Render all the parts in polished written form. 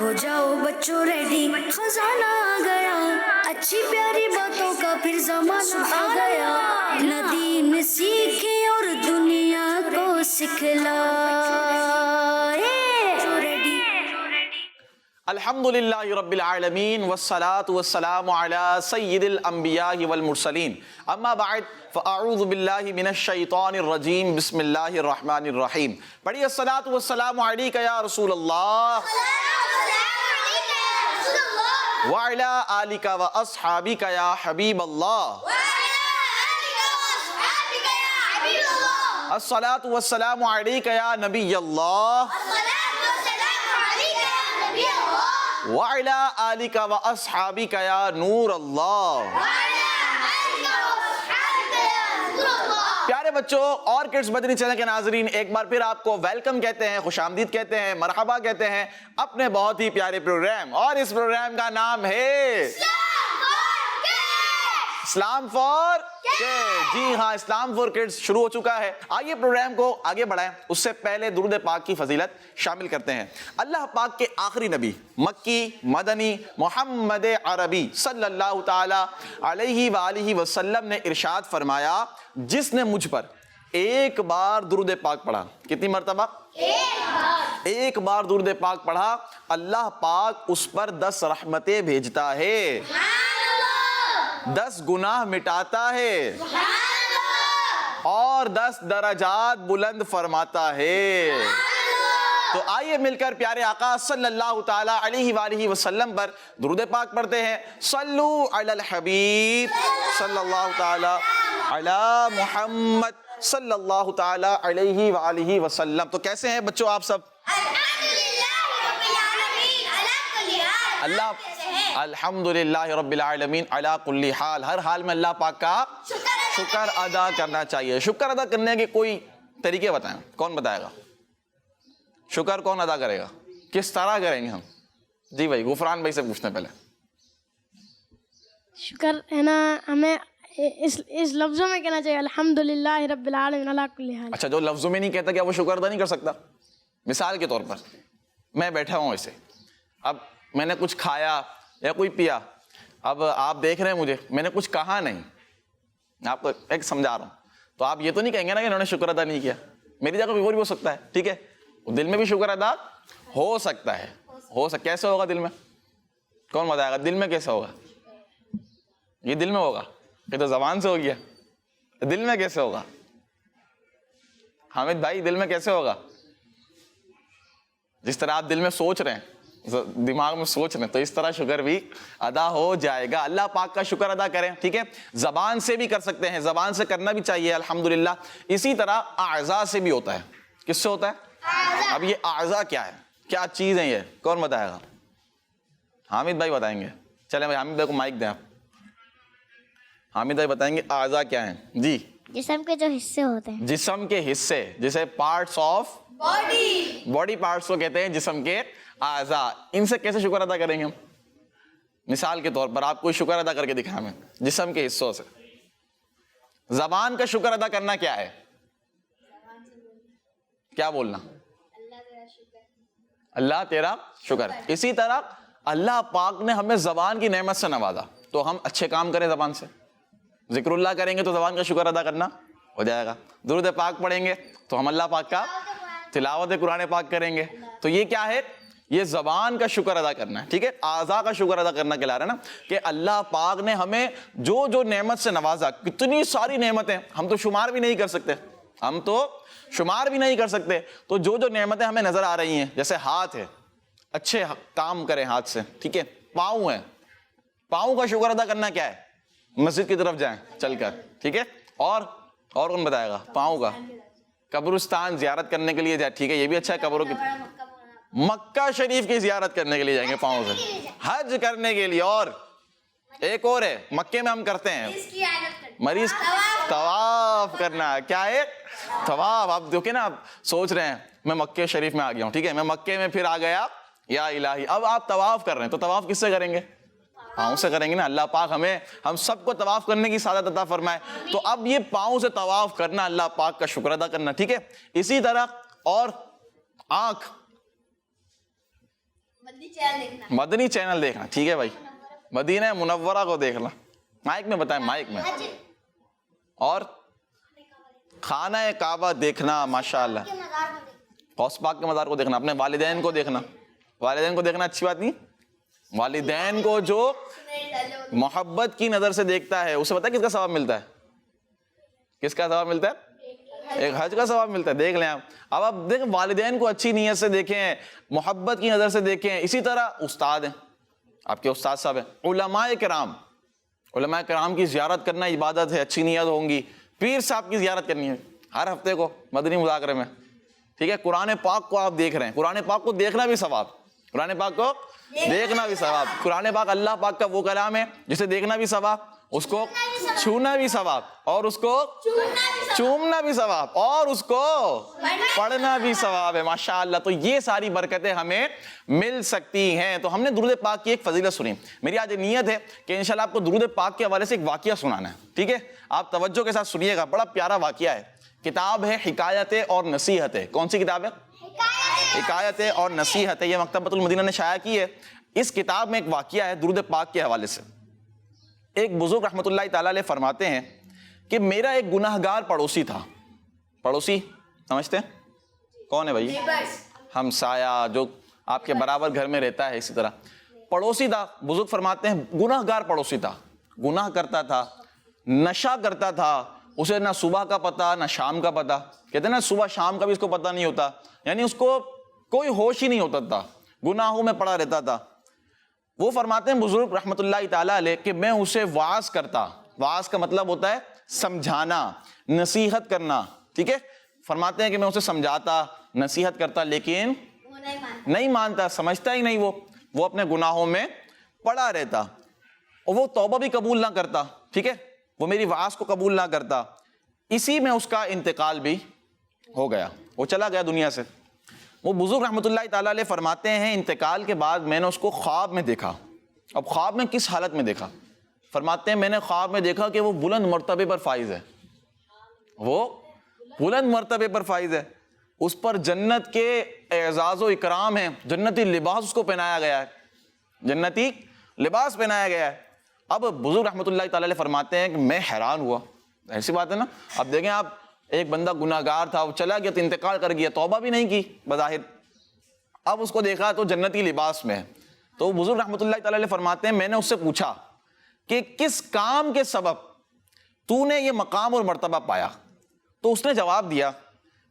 ہو جاؤ بچوں ریڈی، خزانہ آ گیا، اچھی پیاری باتوں کا پھر زمانہ آ گیا، نہ دین سیکھے اور دنیا کو سکھلائے۔ الحمدللہ رب العالمین والصلاة والسلام علی سید الانبیاء والمرسلین، اما بعد فاعوذ باللہ من الشیطان الرجیم، بسم اللہ الرحمن الرحیم۔ پڑھیے الصلاة والسلام علیک یا رسول اللہ وعلی آلک واصحابک یا حبیب اللہ، الصلاة والسلام علیک یا نبی اللہ وعلی آلک واصحابک یا نور اللہ۔ پیارے بچوں اور کڈز مدنی چینل کے ناظرین، ایک بار پھر آپ کو ویلکم کہتے ہیں، خوش آمدید کہتے ہیں، مرحبا کہتے ہیں اپنے بہت ہی پیارے پروگرام، اور اس پروگرام کا نام ہے اسلام فار کڈز۔ جی ہاں، اسلام فار کڈز شروع ہو چکا ہے۔ آئیے پروگرام کو آگے بڑھائیں، اس سے پہلے درود پاک کی فضیلت شامل کرتے ہیں۔ اللہ پاک کے آخری نبی مکی مدنی محمد عربی صلی اللہ تعالی علیہ وآلہ وسلم نے ارشاد فرمایا، جس نے مجھ پر ایک بار درود پاک پڑھا، کتنی مرتبہ؟ ایک بار درود پاک پڑھا، اللہ پاک اس پر 10 رحمتیں بھیجتا ہے، 10 گناہ مٹاتا ہے، اور 10 درجات بلند فرماتا ہے۔ تو آئیے مل کر پیارے آقا صلی اللہ تعالی علیہ وآلہ وسلم پر درود پاک پڑھتے ہیں۔ صلو علی الحبیب صلی اللہ تعالی علی محمد صلی اللہ تعالی علیہ وآلہ وسلم۔ تو کیسے ہیں بچوں آپ سب؟ اللہ الحمدللہ رب العالمین علی کل حال، ہر حال میں اللہ پاک کا شکر ادا کرنا چاہیے۔ شکر ادا کرنے کے کوئی طریقے بتائیں، کون بتائے گا؟ شکر کون ادا کرے گا؟ کس طرح کریں گے ہم؟ جی بھائی، غفران بھائی سے پوچھتے ہیں پہلے۔ شکر ہے نا، ہمیں اس لفظوں میں کہنا چاہیے الحمدللہ رب العالمین علی کل حال۔ اچھا، جو لفظوں میں نہیں کہتا کیا وہ شکر ادا نہیں کر سکتا؟ مثال کے طور پر میں بیٹھا ہوں ایسے، اب میں نے کچھ کھایا یا کوئی پیا، اب آپ دیکھ رہے ہیں مجھے، میں نے کچھ کہا نہیں، آپ کو ایک سمجھا رہا ہوں، تو آپ یہ تو نہیں کہیں گے نا کہ انہوں نے شکر ادا نہیں کیا۔ میری جگہ بھی وہ بھی ہو سکتا ہے، ٹھیک ہے، دل میں بھی شکر ادا ہو سکتا ہے، کیسے ہوگا دل میں؟ کون بتائے گا دل میں کیسے ہوگا؟ یہ دل میں ہوگا، یہ تو زبان سے ہو گیا، دل میں کیسے ہوگا؟ حامد بھائی دل میں کیسے ہوگا؟ جس طرح آپ دل میں سوچ رہے ہیں، دماغ میں سوچ رہے ہیں، تو اس طرح شکر بھی ادا ہو جائے گا۔ اللہ پاک کا شکر ادا کریں، ٹھیک ہے، زبان سے بھی کر سکتے ہیں، زبان سے کرنا بھی چاہیے الحمدللہ۔ اسی طرح اعضاء سے بھی ہوتا ہے۔ کس سے ہوتا ہے؟ اب یہ اعضاء کیا ہے، کیا چیز ہے، یہ کون بتائے گا؟ حامد بھائی بتائیں گے، چلیں بھائی حامد بھائی کو مائک دیں آپ۔ حامد بھائی بتائیں گے اعضاء کیا ہیں۔ جی، جسم کے جو حصے ہوتے ہیں، جسم کے حصے، جسے پارٹس آف باڈی پارٹس کو کہتے ہیں جسم کے اعضاء۔ ان سے کیسے شکر ادا کریں گے ہم؟ مثال کے طور پر آپ کو شکر ادا کر کے دکھائیں ہمیں جسم کے حصوں سے۔ زبان کا شکر ادا کرنا کیا ہے؟ کیا بولنا؟ اللہ تیرا شکر۔ اسی طرح اللہ پاک نے ہمیں زبان کی نعمت سے نوازا، تو ہم اچھے کام کریں زبان سے، ذکر اللہ کریں گے تو زبان کا شکر ادا کرنا ہو جائے گا، درود پاک پڑھیں گے تو ہم اللہ پاک کا تلاوت قرآن پاک کریں گے، تو یہ کیا ہے؟ یہ زبان کا شکر ادا کرنا ہے، ٹھیک ہے، اعضاء کا شکر ادا کرنا کہلا رہا ہے نا، کہ اللہ پاک نے ہمیں جو جو نعمت سے نوازا، کتنی ساری نعمتیں ہم تو شمار بھی نہیں کر سکتے، تو جو جو نعمتیں ہمیں نظر آ رہی ہیں، جیسے ہاتھ ہے، اچھے کام کریں ہاتھ سے، ٹھیک ہے، پاؤں ہے، پاؤں کا شکر ادا کرنا کیا ہے؟ مسجد کی طرف جائیں چل کر، ٹھیک ہے، اور کون بتائے گا؟ پاؤں کا قبرستان زیارت کرنے کے لیے جائے، ٹھیک ہے، یہ بھی اچھا ہے، قبروں کی مکہ شریف کی زیارت کرنے کے لیے جائیں گے پاؤں سے، حج کرنے کے لیے، اور ایک اور ہے مکے میں ہم کرتے ہیں مریض طواف کرنا، کیا ہے؟ طواف۔ آپ دیکھیں نا، آپ سوچ رہے ہیں میں مکے شریف میں آ گیا ہوں، ٹھیک ہے، میں مکے میں پھر آ گیا، یا الہی، اب آپ طواف کر رہے ہیں، تو طواف کس سے کریں گے؟ پاؤں سے کریں گے نا۔ اللہ پاک ہم سب کو طواف کرنے کی سعادت عطا فرمائے، تو اب یہ پاؤں سے طواف کرنا، اللہ پاک کا شکر ادا کرنا، ٹھیک ہے۔ اسی طرح اور آنکھ، مدنی چینل دیکھنا, ٹھیک ہے بھائی, مدینہ منورہ کو دیکھنا, مائک میں بتائیں, مائک میں. اور خانہ کعبہ دیکھنا, ماشاءاللہ, غوث پاک کے مزار کو دیکھنا, اپنے والدین کو دیکھنا. والدین کو دیکھنا اچھی بات نہیں؟ والدین کو جو محبت کی نظر سے دیکھتا ہے اسے پتہ ہے کس کا ثواب ملتا ہے؟ کس کا ثواب ملتا ہے؟ ایک حج کا ثواب ملتا ہے. دیکھ لیں آپ. اب آپ دیکھیں, والدین کو اچھی نیت سے دیکھیں, محبت کی نظر سے دیکھیں. اسی طرح استاد ہیں, آپ کے استاد صاحب ہیں, علماء کرام کی زیارت کرنا عبادت ہے, اچھی نیت ہوں گی. پیر صاحب کی زیارت کرنی ہے ہر ہفتے کو مدنی مذاکرے میں, ٹھیک ہے. قرآن پاک کو آپ دیکھ رہے ہیں, قرآن پاک کو دیکھنا بھی ثواب, قرآن پاک کو دیکھنا بھی ثواب. قرآن پاک اللہ پاک کا وہ کلام ہے جسے دیکھنا بھی ثواب, اس کو چھونا بھی ثواب, اور اس کو چومنا بھی ثواب, اور اس کو پڑھنا بھی ثواب ہے, ماشاءاللہ. تو یہ ساری برکتیں ہمیں مل سکتی ہیں. تو ہم نے درود پاک کی ایک فضیلت سنی. میری آج نیت ہے کہ انشاءاللہ آپ کو درود پاک کے حوالے سے ایک واقعہ سنانا ہے, ٹھیک ہے. آپ توجہ کے ساتھ سنیے گا, بڑا پیارا واقعہ ہے. کتاب ہے حکایتیں اور نصیحتیں. کون سی کتاب ہے؟ حکایتیں اور نصیحتیں. یہ مکتبۃ المدینہ نے شائع کی ہے. اس کتاب میں ایک واقعہ ہے درود پاک کے حوالے سے. ایک بزرگ رحمۃ اللہ تعالیٰ علیہ فرماتے ہیں کہ میرا ایک گناہگار پڑوسی تھا. پڑوسی سمجھتے ہیں کون ہے بھائی؟ ہمسایہ, جو آپ کے برابر گھر میں رہتا ہے, اسی طرح پڑوسی تھا. بزرگ فرماتے ہیں گناہگار پڑوسی تھا, گناہ کرتا تھا, نشہ کرتا تھا, اسے نہ صبح کا پتہ نہ شام کا پتہ. کہتے ہیں نا صبح شام کا بھی اس کو پتہ نہیں ہوتا, یعنی اس کو کوئی ہوش ہی نہیں ہوتا تھا, گناہوں میں پڑا رہتا تھا. وہ فرماتے ہیں بزرگ رحمۃ اللہ تعالیٰ علیہ کہ میں اسے وعظ کرتا. وعظ کا مطلب ہوتا ہے سمجھانا, نصیحت کرنا, ٹھیک ہے. فرماتے ہیں کہ میں اسے سمجھاتا, نصیحت کرتا, لیکن نہیں مانتا, سمجھتا ہی نہیں. وہ اپنے گناہوں میں پڑا رہتا, اور وہ توبہ بھی قبول نہ کرتا, ٹھیک ہے. وہ میری وعظ کو قبول نہ کرتا. اسی میں اس کا انتقال بھی ہو گیا, وہ چلا گیا دنیا سے. وہ بزرگ رحمۃ اللہ تعالیٰ علیہ فرماتے ہیں انتقال کے بعد میں نے اس کو خواب میں دیکھا. اب خواب میں کس حالت میں دیکھا؟ فرماتے ہیں میں نے خواب میں دیکھا کہ وہ بلند مرتبے پر فائز ہے. وہ بلند مرتبے پر فائز ہے, اس پر جنت کے اعزاز و اکرام ہیں, جنتی لباس اس کو پہنایا گیا ہے, جنتی لباس پہنایا گیا ہے. اب بزرگ رحمۃ اللہ تعالیٰ علیہ فرماتے ہیں کہ میں حیران ہوا. ایسی بات ہے نا, اب دیکھیں آپ, ایک بندہ گناہگار تھا, وہ چلا گیا تو انتقال کر گیا, توبہ بھی نہیں کی بظاہر, اب اس کو دیکھا تو جنتی لباس میں ہے. تو بزرگ رحمۃ اللہ تعالیٰ علیہ فرماتے ہیں میں نے اس سے پوچھا کہ کس کام کے سبب تو نے یہ مقام اور مرتبہ پایا؟ تو اس نے جواب دیا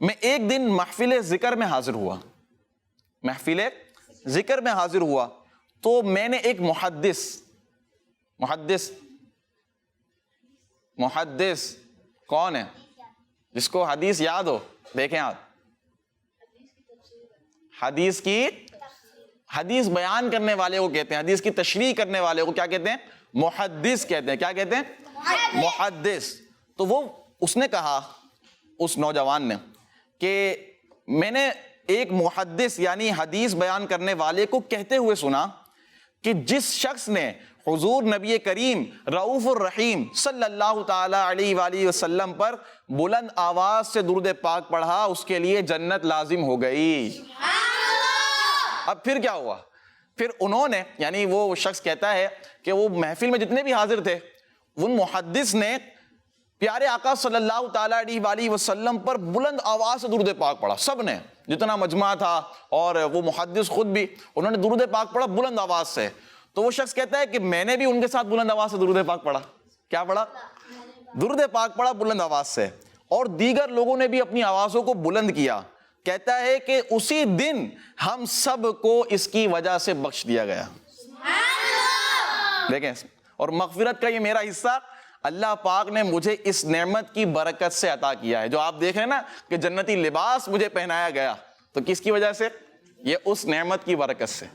میں ایک دن محفل ذکر میں حاضر ہوا, محفل ذکر میں حاضر ہوا تو میں نے ایک محدث کون ہے جس کو حدیث یاد ہو؟ دیکھیں آپ, حدیث بیان کرنے والے کو کہتے ہیں, حدیث کی تشریح کرنے والے کو کیا کہتے ہیں؟ محدث کہتے ہیں. کیا کہتے ہیں؟ محدث. تو وہ اس نے کہا, اس نوجوان نے, کہ میں نے ایک محدث یعنی حدیث بیان کرنے والے کو کہتے ہوئے سنا کہ جس شخص نے حضور نبی کریم رؤوف الرحیم صلی اللہ تعالی علیہ وآلہ وسلم پر بلند آواز سے درود پاک پڑھا اس کے لیے جنت لازم ہو گئی. اب پھر کیا ہوا؟ پھر انہوں نے, یعنی وہ شخص کہتا ہے کہ وہ محفل میں جتنے بھی حاضر تھے ان محدث نے پیارے آقا صلی اللہ تعالی علیہ وآلہ وسلم پر بلند آواز سے درود پاک پڑھا. سب نے, جتنا مجمع تھا اور وہ محدث خود بھی, انہوں نے درود پاک پڑھا بلند آواز سے. تو وہ شخص کہتا ہے کہ میں نے بھی ان کے ساتھ بلند آواز سے درود پاک پڑھا. کیا پڑھا؟ درود پاک پڑھا بلند آواز سے, اور دیگر لوگوں نے بھی اپنی آوازوں کو بلند کیا. کہتا ہے کہ اسی دن ہم سب کو اس کی وجہ سے بخش دیا گیا. دیکھیں, اور مغفرت کا یہ میرا حصہ اللہ پاک نے مجھے اس نعمت کی برکت سے عطا کیا ہے. جو آپ دیکھ رہے ہیں نا کہ جنتی لباس مجھے پہنایا گیا, تو کس کی وجہ سے؟ یہ اس نعمت کی برکت سے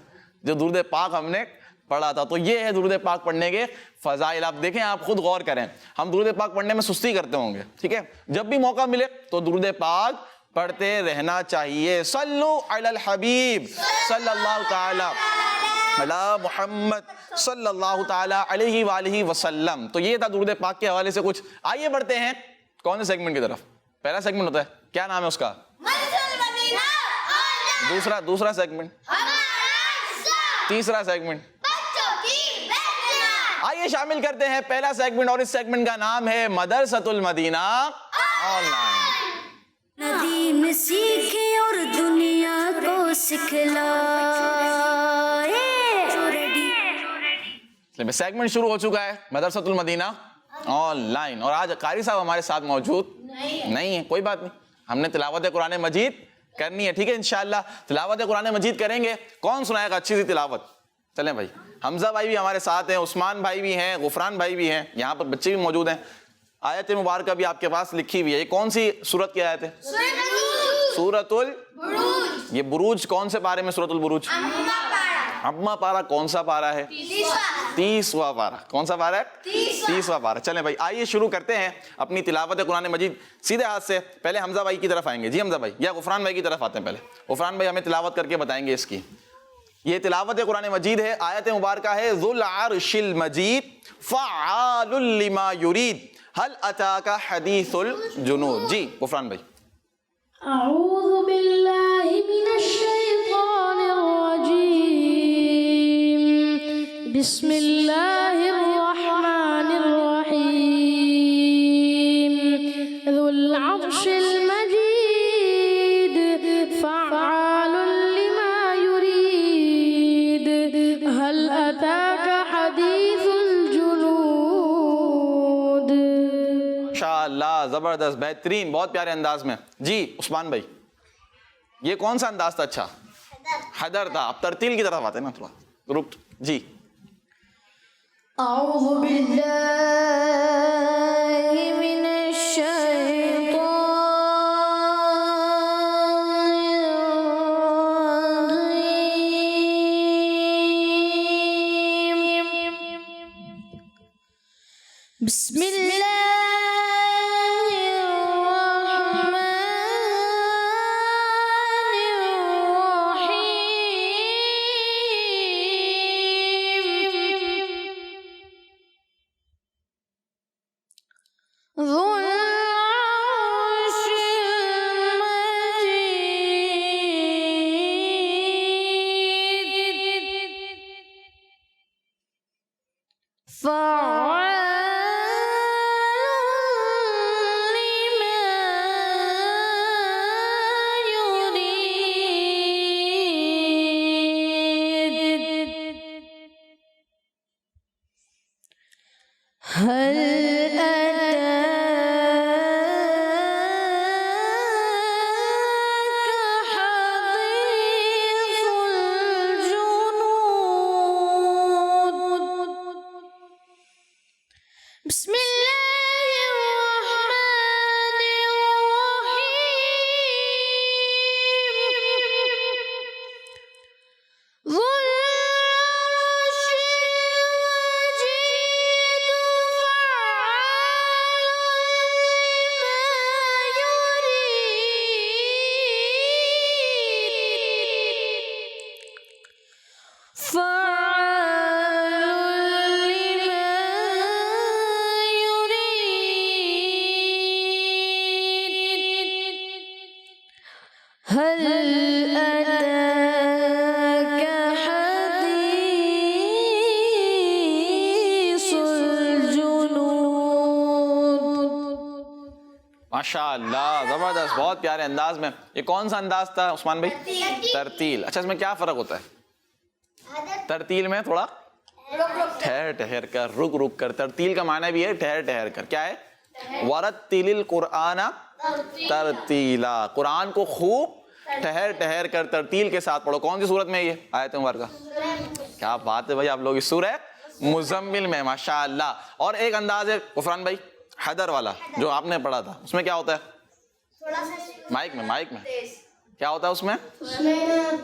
جو درود پاک ہم نے پڑھا تھا. تو یہ ہے درود پاک پڑھنے کے فضائل. آپ دیکھیں, آپ خود غور کریں, ہم درود پاک پڑھنے میں سستی کرتے ہوں گے, ٹھیک ہے. جب بھی موقع ملے تو درود پاک پڑھتے رہنا چاہیے. صلو علی الحبیب صلی اللہ تعالی علی محمد صلی اللہ تعالی علیہ وآلہ وسلم. تو یہ تھا درود پاک کے حوالے سے کچھ. آئیے بڑھتے ہیں کون سے سیگمنٹ کی طرف. پہلا سیگمنٹ ہوتا ہے, کیا نام ہے اس کا؟ دوسرا سیگمنٹ تیسرا سیگمنٹ آئیے شامل کرتے ہیں پہلا سیگمنٹ، اور اس سیگمنٹ کا نام ہے مدرسۃ المدینہ آن لائن۔ ندیم سیکھے اور دنیا کو سکھلائے۔ سیگمنٹ شروع ہو چکا ہے مدرسۃ المدینہ آن لائن، اور آج قاری صاحب ہمارے ساتھ موجود نہیں ہے، کوئی بات نہیں، ہم نے تلاوت قرآن مجید کرنی ہے، ٹھیک ہے، انشاءاللہ تلاوت قرآن مجید کریں گے۔ کون سنائے گا اچھی سی تلاوت؟ چلیں بھائی، حمزہ بھائی بھی ہمارے ساتھ ہیں، عثمان بھائی بھی ہیں، غفران بھائی بھی ہیں، یہاں پر بچے بھی موجود ہیں۔ آیت مبارکہ بھی آپ کے پاس لکھی ہوئی ہے، یہ کون سی سورت کی آیت ہے؟ سورۃ البروج۔ یہ بروج کون سے پارے میں؟ سورۃ البروج اما پارہ۔ کون سا پارہ ہے؟ 30واں پارہ۔ کون سا پارہ ہے؟ 30واں پارہ۔ چلیں بھائی آئیے شروع کرتے ہیں اپنی تلاوت قرآن مجید سیدھے ہاتھ سے۔ پہلے حمزہ بھائی کی طرف آئیں گے، جی حمزہ بھائی، یا غفران بھائی کی طرف آتے ہیں؟ پہلے غفران بھائی ہمیں تلاوت کر کے بتائیں گے اس کی۔ یہ تلاوت قرآن مجید ہے، آیت مبارکہ ہے ذو العرش المجید فعال لما یرید هل اتاک حدیث الجنود۔ جی غفران بھائی۔ اعوذ باللہ من الشیطان الرجیم، بسم اللہ الرحمن الرحیم، ذو العرش المجید فعال لما یرید هل اتاک حدیث الجنود۔ ماشاءاللہ، زبردست، بہترین، بہت پیارے انداز میں۔ جی عثمان بھائی، یہ کون سا انداز تھا؟ اچھا حدر تھا۔ اب ترتیل کی طرف آتے ہیں نا، تھوڑا رک۔ جی اعوذ باللہ من الشیطان الرجیم، بسم اللہ ذو العرش المجید فعال لما يريد هل بسم اللہ الرحمن الرحیم، ذو العرش المجید فعال لما يريد هل أتاك حديث الجنود۔ ماشاءاللہ، زبردست، بہت پیارے انداز میں۔ یہ کون سا انداز تھا عثمان بھائی؟ ترتیل۔ اچھا اس میں کیا فرق ہوتا ہے؟ ترتیل میں تھوڑا ٹھہر ٹھہر کر، رک رک کر۔ ترتیل کا معنی بھی ہے ٹھہر ٹھہر کر۔ کیا ہے؟ ورتل القرآن ترتیلا، قرآن کو خوب ٹھہر ٹھہر کر ترتیل کے ساتھ پڑھو۔ کون سی صورت میں یہ آیت مبارکہ؟ کیا بات ہے بھائی، آپ لوگ اس سورہ مزمل میں، ماشاءاللہ۔ اور ایک انداز ہے غفران بھائی حدر والا جو آپ نے پڑھا تھا، اس میں کیا ہوتا ہے؟ مائک میں کیا ہوتا ہے اس میں؟ اس میں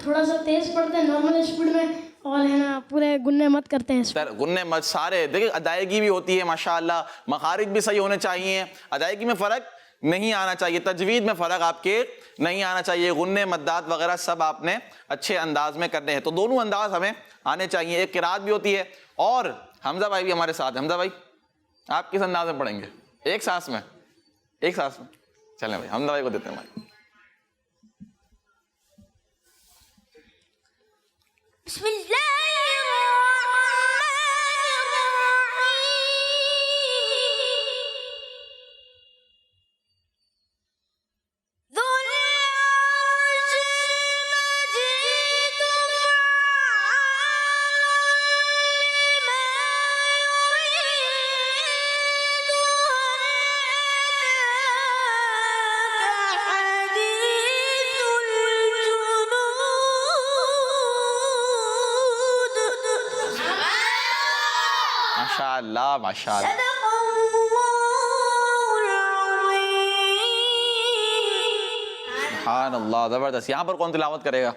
تھوڑا سا تیز پڑھتے ہیں نارمل اسپیڈ میں، اور ہے نا پورے گنے مت کرتے ہیں اس میں۔ گنے مت سارے دیکھیں، ادائیگی بھی ہوتی ہے ماشاءاللہ، مخارج بھی صحیح ہونے چاہیے، ادائیگی میں فرق نہیں آنا چاہیے، تجوید میں فرق آپ کے نہیں آنا چاہیے، غنے مدات وغیرہ سب آپ نے اچھے انداز میں کرنے ہیں۔ تو دونوں انداز ہمیں آنے چاہیے، ایک قرات بھی ہوتی ہے۔ اور حمزہ بھائی بھی ہمارے ساتھ ہیں۔ حمزہ بھائی آپ کس انداز میں پڑھیں گے؟ ایک سانس میں؟ چلیں بھائی حمزہ بھائی کو دیتے ہیں مائک۔ بسم اللہ الرحمن الرحیم ذو العرش المجید ماشاء اللہ ماشاء اللہ. سبحان اللہ, زبردست. یہاں پر کون تلاوت کرے گا؟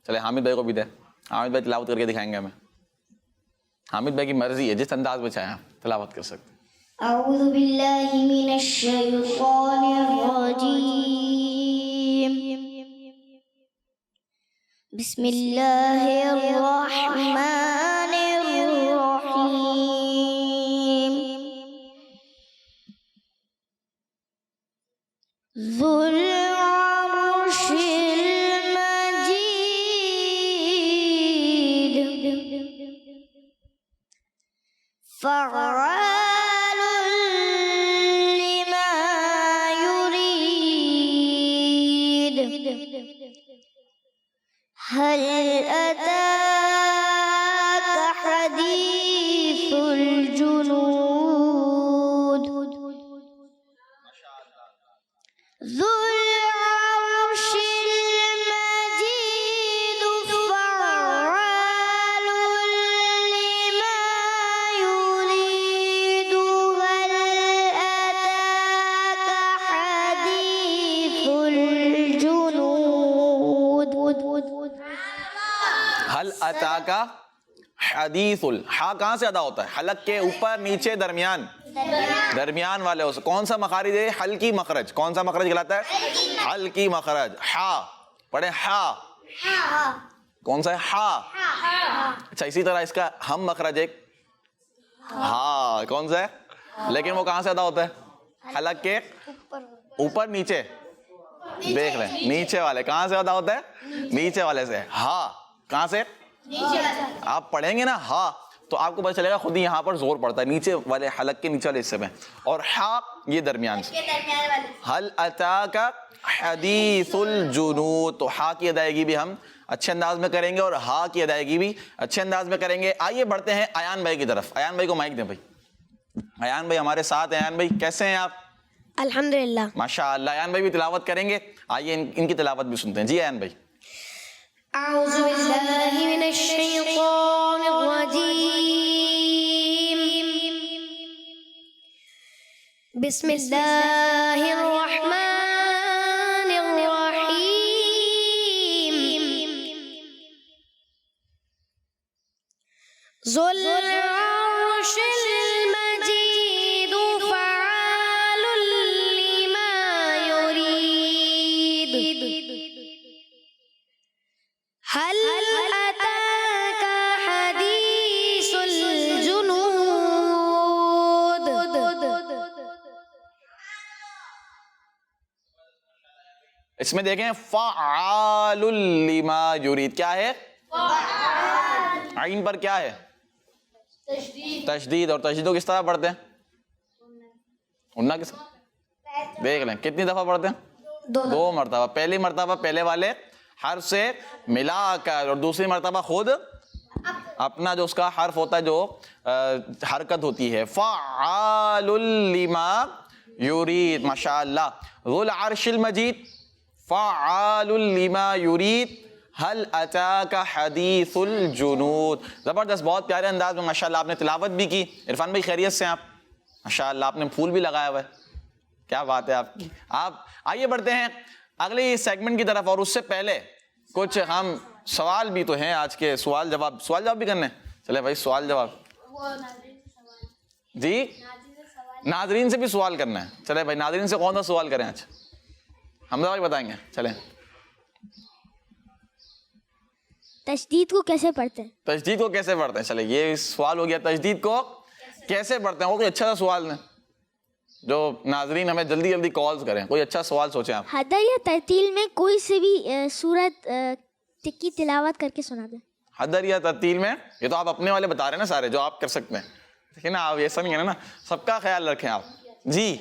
چلے حامد بھائی کو بھی دے. حامد بھائی تلاوت کر کے دکھائیں گے ہمیں. حامد بھائی کی مرضی ہے, جس انداز میں چاہیں تلاوت کر سکتے. اعوذ باللہ من الشیطان الرجیم بسم اللہ الرحمن الرحیم ذو العرش المجید فعال لما يريد هل أتاك حديث الجنود ذو العرش المجيد فعال لما يريد هل أتاك حديث الجنود حل اتاکا حدیث ہا کہاں سے ادا ہوتا ہے؟ حلق کے اوپر, نیچے, درمیان, درمیان والے. کون سا مخارج ہے؟ حل کی مخرج. کون سا مخرج کہلاتا ہے؟ حل کی مخرج. ہا پڑھیں, ہا کون سا ہے؟ ہا. اچھا, اسی طرح اس کا ہم مخرج ایک ہا, کون سا ہے؟ لیکن وہ کہاں سے ادا ہوتا ہے؟ حلق کے اوپر, نیچے. دیکھ لیں, نیچے والے. کہاں سے ادا ہوتا ہے؟ نیچے والے سے. ہا کہاں سے؟ آپ پڑھیں گے نا ہا تو آپ کو پتہ چلے گا خود ہی یہاں پر زور پڑتا ہے نیچے والے حلق کے نیچے والے حصے میں, اور ہا یہ درمیان سے. حل اتاک حدیث الجنود, تو ہا کی ادائیگی بھی ہم اچھے انداز میں کریں گے اور ہا کی ادائیگی بھی اچھے انداز میں کریں گے. آئیے بڑھتے ہیں ایان بھائی کی طرف. ایان بھائی کو مائک دیں. بھائی ایان بھائی ہمارے ساتھ. ایان بھائی کیسے ہیں آپ؟ الحمدللہ. ماشاء اللہ. ایان بھائی بھی تلاوت کریں گے. آئیے ان کی تلاوت بھی سنتے ہیں. جی ایان بھائی. اعوذ باللہ من الشیطان الرجیم بسم اللہ الرحمن الرحیم ذو العرش المجید فعال لما يريد هل أتاك حديث الجنود اس میں دیکھیں فعال لما یرید کیا ہے؟ عین پر کیا ہے؟ تشدید. اور تشدید کو کس طرح پڑھتے ہیں؟ انہا کس طرح؟ دیکھ لیں کتنی دفعہ پڑھتے ہیں؟ 2 مرتبہ. پہلی مرتبہ پہلے والے حرف سے ملا کر, اور دوسری مرتبہ خود اپنا جو اس کا حرف ہوتا ہے, جو حرکت ہوتی ہے. فعال لما یرید. ماشاء اللہ. ذو العرش المجید فعال لما یرید هل اتاک حدیث الجنود. زبردست, بہت پیارے انداز میں ماشاء اللہ آپ نے تلاوت بھی کی. عرفان بھائی خیریت سے ہیں آپ؟ ماشاء اللہ آپ نے پھول بھی لگایا ہوا ہے, کیا بات ہے آپ کی. آپ آئیے بڑھتے ہیں اگلی سیگمنٹ کی طرف, اور اس سے پہلے کچھ ہم سوال بھی تو ہیں آج کے. سوال جواب بھی کرنے ہیں. چلے بھائی سوال جواب. جی ناظرین سے بھی سوال کرنا ہے. چلے بھائی ناظرین سے کون سا سوال کریں آج؟ حمزہ بھائی بتائیں گے. چلیں. تشدید کو کیسے پڑھتے ہیں؟ تشدید کو کیسے پڑھتے ہیں؟ چلے یہ سوال ہو گیا. تشدید کو کیسے پڑھتے ہیں, وہ کوئی اچھا سا سوال ہے جو ناظرین ہمیں جلدی جلدی کالز کریں. کوئی اچھا سوال سوچیں آپ. حدر یا ترتیل میں کوئی سے بھی سورت کی تلاوت کر کے سنا دیں. حدر یا تعطیل میں؟ یہ تو آپ اپنے والے بتا رہے ہیں نا سارے جو آپ کر سکتے ہیں. دیکھیں نا آپ ایسا نہیں ہے نا, سب کا خیال رکھیں آپ. جی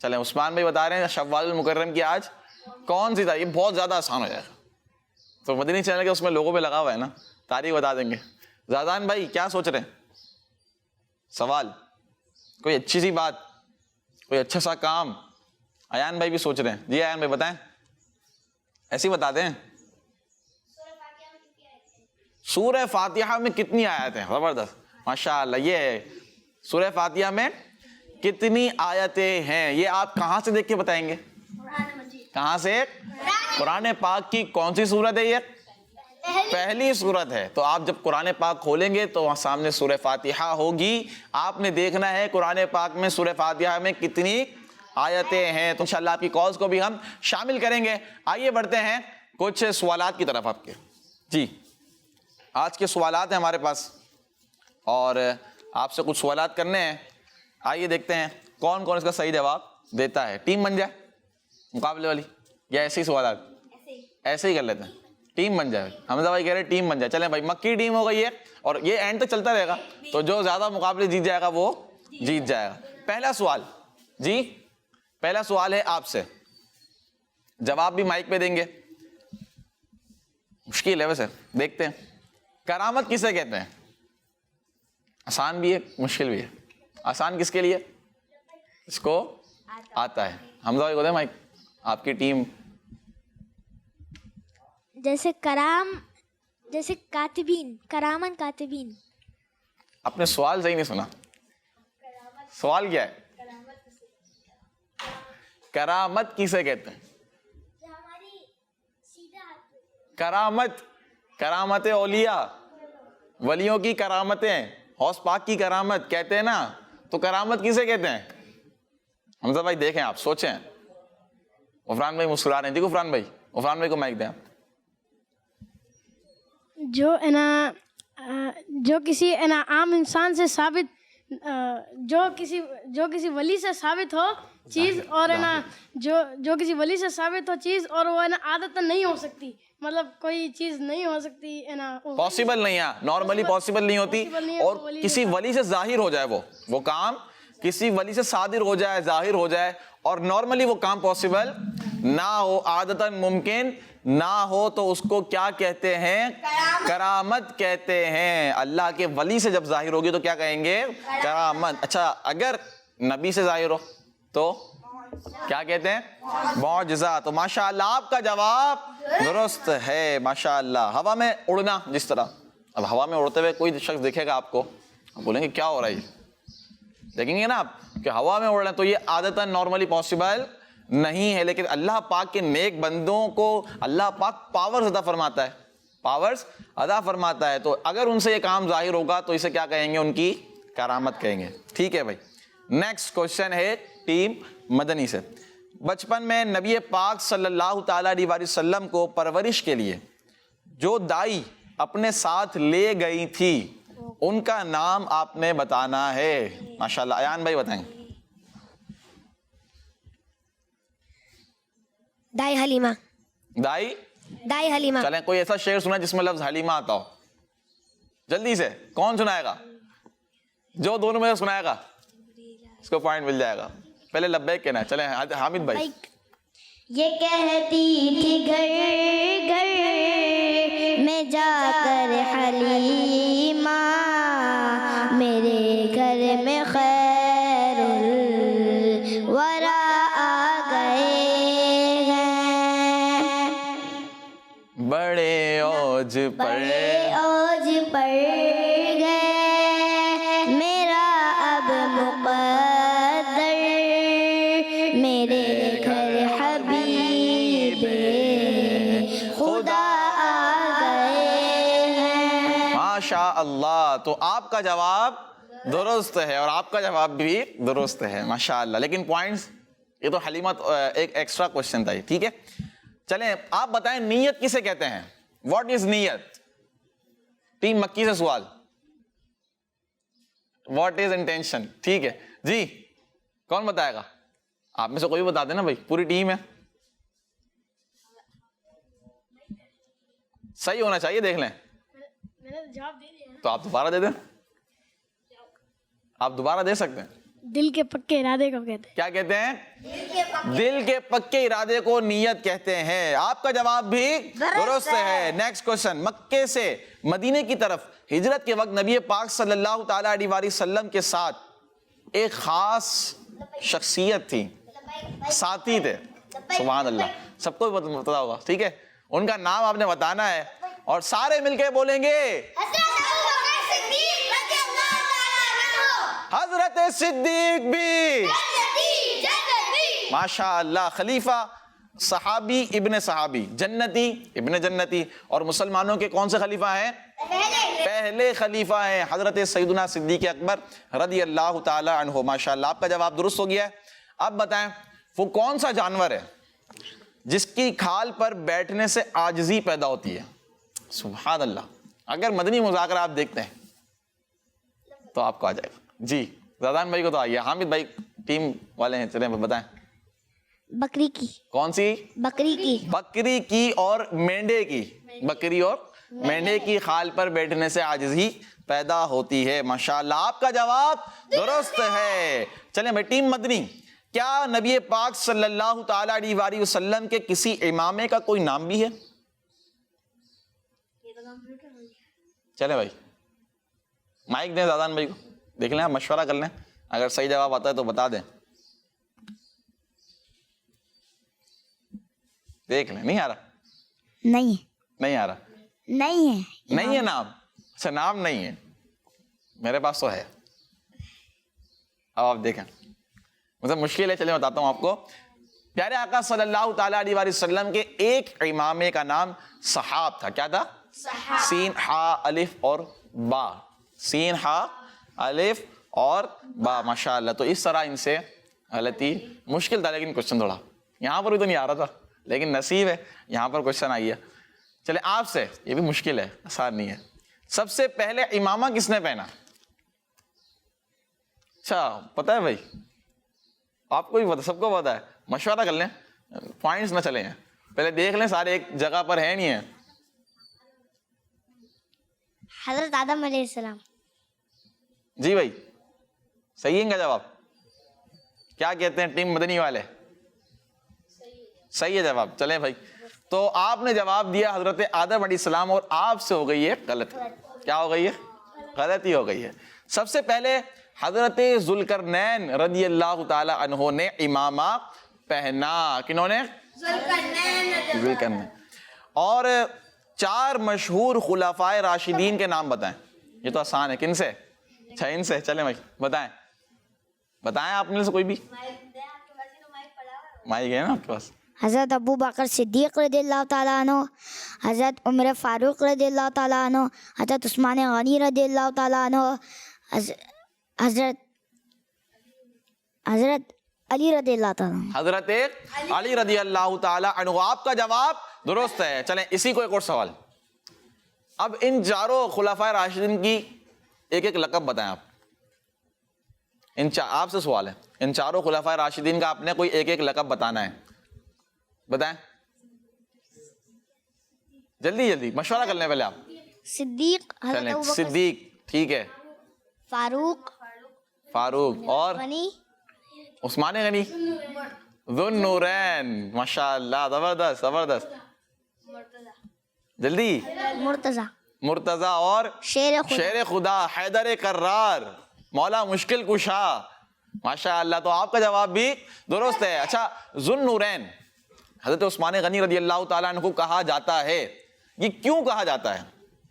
چلیں عثمان بھائی بتا رہے ہیں شوال المکرم کی آج کون سی تاریخ؟ یہ بہت زیادہ آسان ہو جائے گا. تو مدنی چینل کے اس میں لوگوں پہ لگا ہوا ہے نا, تاریخ بتا دیں گے. زادان بھائی کیا سوچ رہے ہیں؟ سوال کوئی اچھی سی بات, کوئی اچھا سا کام. ایان بھائی بھی سوچ رہے ہیں. جی ایان بھائی بتائیں, ایسے ہی بتا دیں. سورہ فاتحہ میں کتنی آیت ہیں؟ زبردست ماشاء اللہ. یہ ہے سورہ فاتحہ میں کتنی آیتیں ہیں, یہ آپ کہاں سے دیکھ کے بتائیں گے؟ کہاں سے؟ قرآن پاک کی کون سی سورت ہے؟ یہ پہلی سورت ہے. تو آپ جب قرآن پاک کھولیں گے تو وہاں سامنے سورہ فاتحہ ہوگی. آپ نے دیکھنا ہے قرآن پاک میں سورہ فاتحہ میں کتنی آیتیں ہیں. تو انشاءاللہ آپ کی کالز کو بھی ہم شامل کریں گے. آئیے بڑھتے ہیں کچھ سوالات کی طرف آپ کے. جی آج کے سوالات ہیں ہمارے پاس اور آپ سے کچھ سوالات کرنے ہیں. آئیے دیکھتے ہیں کون کون اس کا صحیح جواب دیتا ہے. ٹیم بن جائے مقابلے والی یا ایسے ہی سوالات؟ ایسے ہی کر لیتے ہیں, ٹیم بن جائے. حمزہ بھائی کہہ رہے ٹیم بن جائے. چلیں بھائی مکی ٹیم ہو گئی ہے اور یہ اینڈ تک چلتا رہے گا, تو جو زیادہ مقابلے جیت جائے گا وہ جیت جائے گا. پہلا سوال, جی پہلا سوال ہے آپ سے, جواب بھی مائک پہ دیں گے. مشکل ہے ویسے, دیکھتے ہیں. کرامت کسے کہتے ہیں؟ آسان بھی ہے مشکل بھی ہے. آسان کس کے لیے؟ اس کو آتا ہے. حمزہ بھائی کو دیں مائک, آپ کی ٹیم. جیسے کاتبین, کرامن کاتبین. آپ نے سوال صحیح نہیں سنا. سوال کیا ہے؟ کرامت کسے کہتے ہیں؟ کرامت, کرامت اولیاء, ولیوں کی کرامتیں, غوث پاک کی کرامت کہتے ہیں نا, تو کرامت کسے کہتے ہیں؟ حمزہ بھائی دیکھیں, آپ سوچیں. غفران بھائی مسکرا رہے ہیں. جی غفران بھائی, غفران بھائی کو مائک دیں. جو ہے نا جو کسی ہے نا عام انسان سے ثابت, جو کسی ولی سے ثابت ہو چیز, اور ہے نا جو کسی ولی سے ثابت ہو چیز, اور وہ ہے نا عادتاً نہیں ہو سکتی, مطلب کوئی چیز نہیں ہو سکتی ہے نا, پاسبل نہیں ہے, نارملی پاسبل نہیں ہوتی, اور کسی ولی سے ظاہر ہو جائے وہ کام کسی ولی سے صادر ہو جائے, ظاہر ہو جائے, اور نارملی وہ کام پاسبل نہ ہو, عادتاً ممکن نہ ہو, تو اس کو کیا کہتے ہیں؟ کرامت کہتے ہیں. اللہ کے ولی سے جب ظاہر ہوگی تو کیا کہیں گے؟ کرامت. اچھا اگر نبی سے ظاہر ہو تو کیا کہتے ہیں؟ معجزہ. تو ماشاءاللہ آپ کا جواب درست ہے. ماشاءاللہ. ہوا میں اڑنا, جس طرح اب ہوا میں اڑتے ہوئے کوئی شخص دیکھے گا آپ کو, بولیں گے کیا ہو رہا ہے, دیکھیں گے نا آپ کہ ہوا میں اڑ رہے ہیں, تو یہ عادتاً نارملی پاسبل نہیں ہے. لیکن اللہ پاک کے نیک بندوں کو اللہ پاک پاورز عطا فرماتا ہے, پاورز عطا فرماتا ہے. تو اگر ان سے یہ کام ظاہر ہوگا تو اسے کیا کہیں گے؟ ان کی کرامت کہیں گے. ٹھیک ہے بھائی. نیکسٹ کوشچن ہے ٹیم مدنی سے. بچپن میں نبی پاک صلی اللہ تعالیٰ علیہ وسلم کو پرورش کے لیے جو دائی اپنے ساتھ لے گئی تھی, ان کا نام آپ نے بتانا ہے. ماشاءاللہ. ایان بھائی بتائیں. دائی حلیمہ. دائی حلیمہ. چلیں کوئی ایسا شعر سنا جس میں لفظ حلیمہ آتا ہو, جلدی سے. کون سنائے گا؟ جو دونوں میں سنائے گا اس کو پوائنٹ مل جائے گا. پہلے لبیک کہنا ہے. چلیں حامد بھائی. یہ کہتی تھی گھر گھر میں جا کر حلیمہ, میرے گھر میں خیر الورا آ گئے ہیں, بڑے اوج پر گئے, میرا اب مقدر, میرے گھر حبیب خدا آ گئے ہیں. ماشاء اللہ. تو آپ کا جواب درست ہے اور آپ کا جواب بھی درست ہے. ماشاء اللہ. لیکن پوائنٹس, یہ تو حلیمہ ایک ایکسٹرا کوشچن تھا. ٹھیک ہے. چلیں آپ بتائیں نیت کسے کہتے ہیں؟ واٹ از نیت؟ ٹیم مکی سے سوال. What is intention? ٹھیک ہے جی, کون بتائے گا؟ آپ میں سے کوئی بتا دینا بھائی, پوری ٹیم ہے. صحیح ہونا چاہیے, دیکھ لیں. میں نے جواب دے دیا. تو آپ دوبارہ دے دیں, آپ دوبارہ دے سکتے ہیں. دل کے پکے ارادے کو کہتے ہیں. کیا کہتے ہیں؟ دل کے پکے ارادے کو نیت کہتے ہیں. آپ کا جواب بھی درست ہے. Next question. مکے سے مدینے کی طرف ہجرت کے وقت نبی پاک صلی اللہ تعالیٰ علیہ وآلہ وسلم کے ساتھ ایک خاص شخصیت تھی, ساتھی تھے. سبحان اللہ, سب کو پتا ہوگا, ٹھیک ہے. ان کا نام آپ نے بتانا ہے اور سارے مل کے بولیں گے حضرت صدیق بھی. ماشاء اللہ. خلیفہ, صحابی ابن صحابی, جنتی ابن جنتی, اور مسلمانوں کے کون سے خلیفہ ہیں؟ پہلے خلیفہ ہیں حضرت سیدنا صدیق اکبر رضی اللہ تعالی عنہ. ماشاء اللہ, آپ کا جواب درست ہو گیا ہے. اب بتائیں وہ کون سا جانور ہے جس کی کھال پر بیٹھنے سے عاجزی پیدا ہوتی ہے؟ سبحان اللہ. اگر مدنی مذاکرہ آپ دیکھتے ہیں تو آپ کو آ جائے گا. جی زادان بھائی کو تو آئیے, حامد بھائی ٹیم والے ہیں, چلیں بتائیں. بکری کی. کون سی؟ بکری کی. بکری کی اور مینڈے کی. بکری اور مینڈے کی خال پر بیٹھنے سے عاجزی پیدا ہوتی ہے. ماشاءاللہ, آپ کا جواب درست ہے. چلیں بھائی ٹیم مدنی, کیا نبی پاک صلی اللہ تعالی علیہ وآلہ وسلم کے کسی امامے کا کوئی نام بھی ہے؟ چلیں بھائی مائک دیں زادان بھائی کو, دیکھ لیں, آپ مشورہ کر لیں, اگر صحیح جواب آتا ہے تو بتا دیں. دیکھ لیں. نہیں آ رہا؟ نہیں ہے. نہیں آ رہا؟ نہیں ہے. نہیں ہے نام. اچھا نام نہیں ہے, میرے پاس تو ہے. اب آپ دیکھیں, مطلب مشکل ہے. چلیں بتاتا ہوں آپ کو. پیارے آقا صلی اللہ تعالیٰ علیہ وآلہ وسلم کے ایک امامے کا نام صحاب تھا. کیا تھا؟ سین ہا الف اور با. سین ہا الف اور با. ماشاءاللہ. تو اس طرح ان سے غلطی. مشکل تھا لیکن کوشچن تھوڑا, یہاں پر بھی تو نہیں آ رہا تھا, لیکن نصیب ہے یہاں پر کوشچن آئی ہے. چلے آپ سے, یہ بھی مشکل ہے, آسان نہیں ہے. سب سے پہلے امامہ کس نے پہنا؟ اچھا پتہ ہے بھائی, آپ کو بھی پتا, سب کو پتا ہے. مشورہ کر لیں, پوائنٹس نہ چلیں, پہلے دیکھ لیں سارے ایک جگہ پر ہے نہیں ہے. حضرت آدم علیہ السلام. جی بھائی صحیح ہے ان کا جواب؟ کیا کہتے ہیں ٹیم مدنی والے؟ صحیح ہے جواب. چلیں بھائی, تو آپ نے جواب دیا حضرت آدم علیہ السلام, اور آپ سے ہو گئی ہے غلط. کیا ہو گئی ہے؟ غلطی ہو گئی ہے. سب سے پہلے حضرت ذوالقرنین رضی اللہ تعالی عنہ نے امامہ پہنا. کنہوں نے؟ ذوالقرنین. اور 4 مشہور خلفائے راشدین کے نام بتائیں. یہ تو آسان ہے. کن سے؟ اچھا ان سے. چلیں بھائی بتائیں, بتائیں آپ میں سے کوئی بھی. مائک ہے نا آپ کے پاس؟ حضرت ابو بکر صدیق رضی اللہ تعالیٰ عنہ, حضرت عمر فاروق رضی اللہ تعالیٰ عنہ, حضرت عثمان غنی رضی اللہ تعالیٰ عنہ, حضرت علی رضی اللہ تعالیٰ عنہ. حضرت علی رضی اللہ تعالی عنہ. آپ کا جواب درست ہے. چلیں اسی کو ایک اور سوال. اب ان 4 خلفائے راشدین کی ایک ایک لقب بتائیں آپ. آپ سے سوال ہے, ان 4 خلفائے راشدین کا آپ نے کوئی ایک ایک لقب بتانا ہے. بتائیں جلدی جلدی, مشورہ کر لیں پہلے آپ. صدیق, حضرت چلیں ابو بکر صدیق, ٹھیک ہے, فاروق اور غنی, عثمان غنی, ذو النورین. ماشاء اللہ, زبردست زبردست. جلدی. مرتضی, مرتضی اور شیر خدا, حیدر کرار, مولا مشکل کشا. ماشاء اللہ. تو آپ کا جواب بھی درست ہے. اچھا ذو النورین حضرت عثمان غنی رضی اللہ تعالیٰ عنہ کو کہا جاتا ہے, یہ کیوں کہا جاتا ہے؟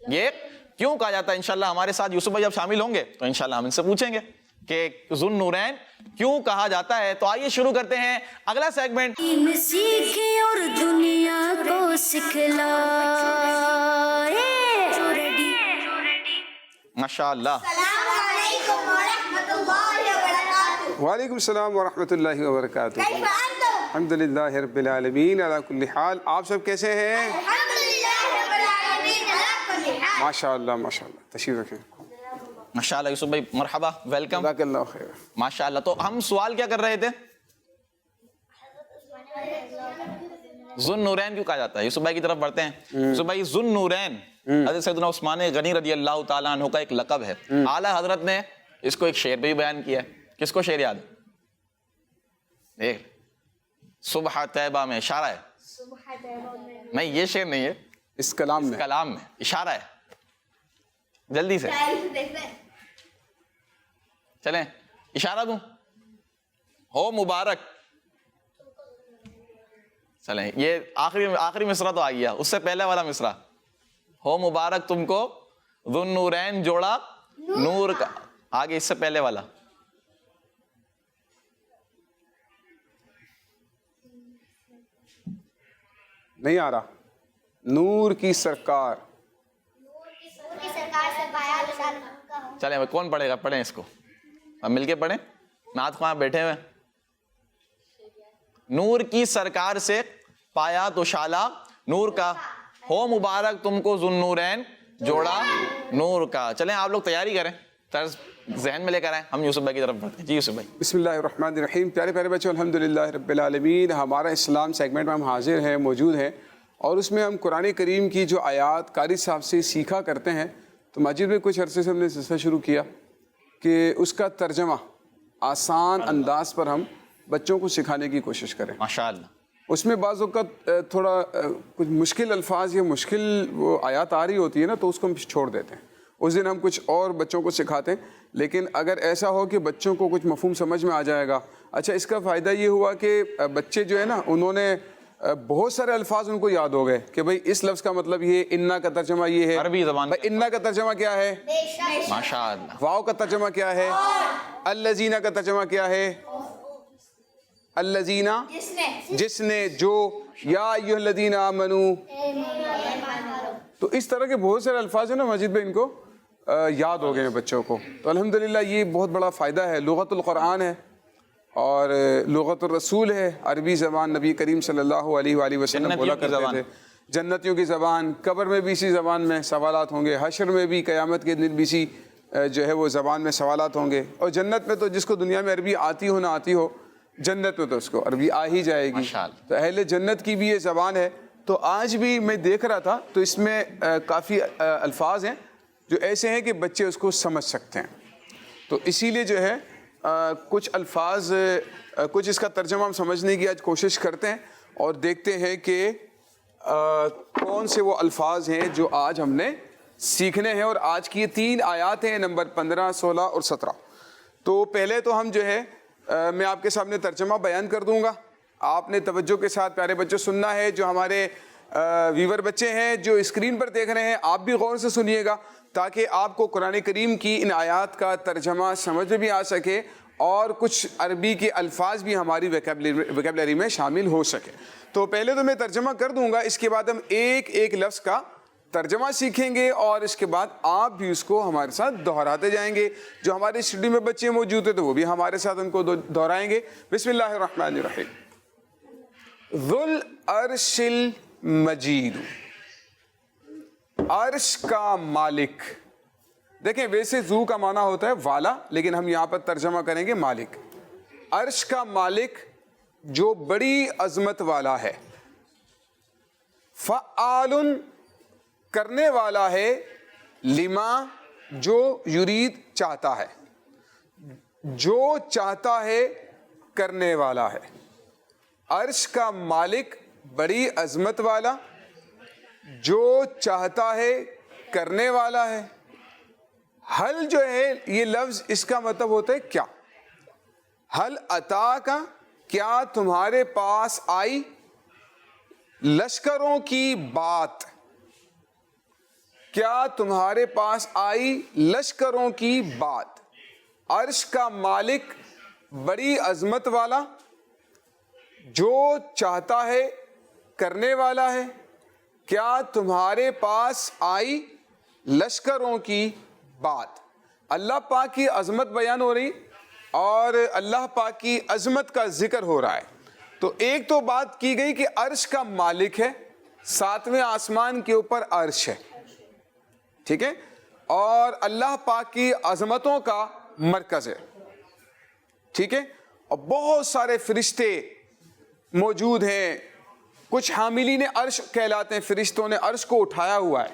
یہ کیوں کہا جاتا ہے؟ انشاءاللہ ہمارے ساتھ یوسف بھائی جب شامل ہوں گے تو انشاءاللہ ہم ان سے پوچھیں گے کہ ذو النورین کیوں کہا جاتا ہے. تو آئیے شروع کرتے ہیں اگلا سیگمنٹ. سیکھے اور دنیا کو سکھلائے. ماشاءاللہ. وعلیکم السلام ورحمۃ اللہ وبرکاتہ. الحمد للہ رب العالمین علی کل حال. آپ سب کیسے ہیں؟ ماشاء اللہ ماشاء اللہ. تشریف رکھیں. ماشاءاللہ یوسف بھائی مرحبا, ویلکم. جزاک اللہ خیر. ماشاءاللہ. تو ہم سوال کیا کر رہے تھے؟ ذو النورین کیوں کہا جاتا ہے؟ یوسف بھائی کی طرف بڑھتے ہیں. یوسف بھائی ذو النورین حضرت سیدنا عثمان غنی رضی اللہ تعالیٰ عنہ کا ایک لقب ہے. اعلیٰ حضرت نے اس کو ایک شعر پہ بھی بیان کیا ہے. کس کو شعر یاد ہے؟ دیکھ صبح طیبہ میں اشارہ ہے. نہیں یہ شعر نہیں ہے, اس کلام میں کلام میں اشارہ ہے. جلدی سے چلیں اشارہ دوں. ہو مبارک, چلیں یہ آخری مصرع تو آ گیا, اس سے پہلے والا مصرع ہو مبارک تم کو ذو النورین جوڑا نور کا, آگے اس سے پہلے والا نہیں آ رہا. نور کی سرکار. چلیں کون پڑھے گا؟ پڑھیں اس کو, ہم مل کے پڑھیں. نعت خواہ بیٹھے ہوئے. نور کی سرکار سے پایا تو شالا نور کا, ہو مبارک تم کو ذو النورین جوڑا نور کا. چلیں آپ لوگ تیاری کریں, طرز ذہن میں لے کر آئیں, ہم یوسف بھائی کی طرف بڑھتے ہیں. جی یوسف بھائی. بسم اللہ الرحمن الرحیم. پیارے پیارے بچوں, الحمدللہ رب العالمین. ہمارا اسلام سیگمنٹ میں ہم حاضر ہیں, موجود ہیں, اور اس میں ہم قرآن کریم کی جو آیات قاری صاحب سے سیکھا کرتے ہیں. تو مسجد میں کچھ عرصے سے ہم نے سلسلہ شروع کیا کہ اس کا ترجمہ آسان انداز پر ہم بچوں کو سکھانے کی کوشش کریں. ماشاءاللہ. اس میں بعض اوقات تھوڑا کچھ مشکل الفاظ یا مشکل وہ آیات آ رہی ہوتی ہے نا, تو اس کو ہم چھوڑ دیتے ہیں. اس دن ہم کچھ اور بچوں کو سکھاتے ہیں. لیکن اگر ایسا ہو کہ بچوں کو کچھ مفہوم سمجھ میں آ جائے گا, اچھا اس کا فائدہ یہ ہوا کہ بچے جو ہے نا, انہوں نے بہت سارے الفاظ ان کو یاد ہو گئے کہ بھئی اس لفظ کا مطلب یہ, انا کا ترجمہ یہ ہے. عربی زبان انا کا ترجمہ کیا ہے؟ ماشاءاللہ. واو کا ترجمہ کیا ہے؟ الذین کا ترجمہ کیا ہے؟ الذین جس نے, جو, یا ایھا الذین آمنو. تو اس طرح کے بہت سارے الفاظ ہیں نا مسجد میں, ان کو یاد ہو گئے ہیں بچوں کو. تو الحمدللہ یہ بہت بڑا فائدہ ہے. لغت القرآن ہے اور لغت الرسول ہے. عربی زبان نبی کریم صلی اللہ علیہ وآلہ وسلم بولا کرتے تھے. جنتیوں کی زبان. قبر میں بھی اسی زبان میں سوالات ہوں گے, حشر میں بھی قیامت کے دن بھی اسی جو ہے وہ زبان میں سوالات ہوں گے. اور جنت میں تو جس کو دنیا میں عربی آتی ہو نہ آتی ہو, جنت میں تو اس کو عربی آ ہی جائے گی. تو اہل جنت کی بھی یہ زبان ہے. تو آج بھی میں دیکھ رہا تھا تو اس میں کافی الفاظ ہیں جو ایسے ہیں کہ بچے اس کو سمجھ سکتے ہیں. تو اسی لیے جو ہے کچھ الفاظ, کچھ اس کا ترجمہ ہم سمجھنے کی آج کوشش کرتے ہیں اور دیکھتے ہیں کہ کون سے وہ الفاظ ہیں جو آج ہم نے سیکھنے ہیں. اور آج کی یہ 3 آیات ہیں, نمبر 15, 16 اور 17. تو پہلے تو ہم جو ہے میں آپ کے سامنے ترجمہ بیان کر دوں گا. آپ نے توجہ کے ساتھ پیارے بچوں سننا ہے. جو ہمارے ویور بچے ہیں جو اسکرین پر دیکھ رہے ہیں, آپ بھی غور سے سنیے گا تاکہ آپ کو قرآن کریم کی ان آیات کا ترجمہ سمجھ میں بھی آ سکے اور کچھ عربی کے الفاظ بھی ہماری ویکیبلری میں شامل ہو سکے. تو پہلے تو میں ترجمہ کر دوں گا, اس کے بعد ہم ایک ایک لفظ کا ترجمہ سیکھیں گے اور اس کے بعد آپ بھی اس کو ہمارے ساتھ دہراتے جائیں گے. جو ہمارے اسٹوڈیو میں بچے موجود ہیں تو وہ بھی ہمارے ساتھ ان کو دہرائیں گے. بسم اللہ الرحمن الرحیم. ذو العرش المجید. عرش کا مالک. دیکھیں ویسے ذو کا معنی ہوتا ہے والا, لیکن ہم یہاں پر ترجمہ کریں گے مالک. عرش کا مالک جو بڑی عظمت والا ہے. فعال کرنے والا ہے, لما جو یرید چاہتا ہے, جو چاہتا ہے کرنے والا ہے. عرش کا مالک بڑی عظمت والا, جو چاہتا ہے کرنے والا ہے. حل جو ہے یہ لفظ اس کا مطلب ہوتا ہے کیا. حل عطا کا, کیا تمہارے پاس آئی, لشکروں کی بات. کیا تمہارے پاس آئی لشکروں کی بات. عرش کا مالک بڑی عظمت والا, جو چاہتا ہے کرنے والا ہے. کیا تمہارے پاس آئی لشکروں کی بات. اللہ پاک کی عظمت بیان ہو رہی اور اللہ پاک کی عظمت کا ذکر ہو رہا ہے. تو ایک تو بات کی گئی کہ عرش کا مالک ہے, 7ویں آسمان کے اوپر عرش ہے, ٹھیک ہے, اور اللہ پاک کی عظمتوں کا مرکز ہے, ٹھیک ہے. اور بہت سارے فرشتے موجود ہیں کچھ حاملین عرش کہلاتے ہیں, فرشتوں نے عرش کو اٹھایا ہوا ہے.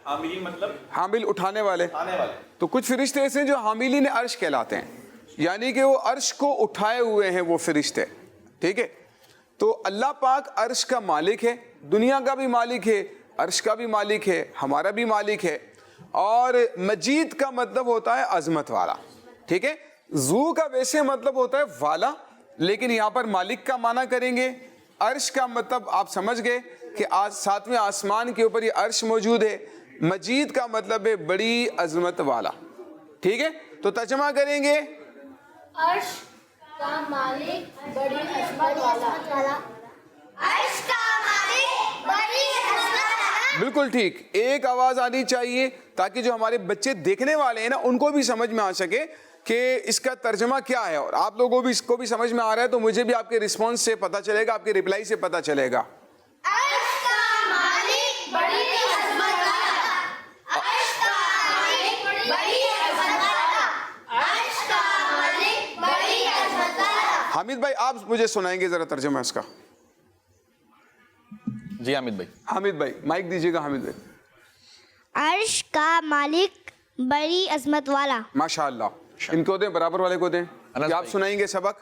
حاملین مطلب حامل اٹھانے والے. آنے والے. تو کچھ فرشتے ایسے ہیں جو حاملین عرش کہلاتے ہیں, یعنی کہ وہ عرش کو اٹھائے ہوئے ہیں وہ فرشتے. ٹھیک ہے, تو اللہ پاک عرش کا مالک ہے, دنیا کا بھی مالک ہے, عرش کا بھی مالک ہے, ہمارا بھی مالک ہے. اور مجید کا مطلب ہوتا ہے عظمت والا. ٹھیک ہے, ذو کا ویسے مطلب ہوتا ہے والا, لیکن یہاں پر مالک کا معنی کریں گے. عرش کا مطلب آپ سمجھ گئے کہ آج ساتویں آسمان کے اوپر یہ عرش موجود ہے. مجید کا مطلب ہے بڑی عظمت والا. ٹھیک ہے, تو ترجمہ کریں گے عرش کا مالک بڑی عظمت والا. عرش کا مالک بڑی عظمت والا. بالکل ٹھیک. ایک آواز آنی چاہیے تاکہ جو ہمارے بچے دیکھنے والے ہیں نا ان کو بھی سمجھ میں آ سکے کہ اس کا ترجمہ کیا ہے, اور آپ لوگوں بھی اس کو بھی سمجھ میں آ رہا ہے تو مجھے بھی آپ کے رسپانس سے پتہ چلے گا, آپ کے ریپلائی سے پتہ چلے گا. عرش کا مالک بڑی عظمت والا. عرش کا مالک بڑی عظمت والا. عرش کا مالک بڑی عظمت والا. حامد بھائی آپ مجھے سنائیں گے ذرا ترجمہ اس کا. جی حامد بھائی. حامد بھائی مائک دیجیے گا. حامد بھائی. عرش کا مالک بڑی عظمت والا. ماشاء اللہ. ان کو دیں, برابر والے کو دیں. انس کیا آپ بھائی. سنائیں گے سبق؟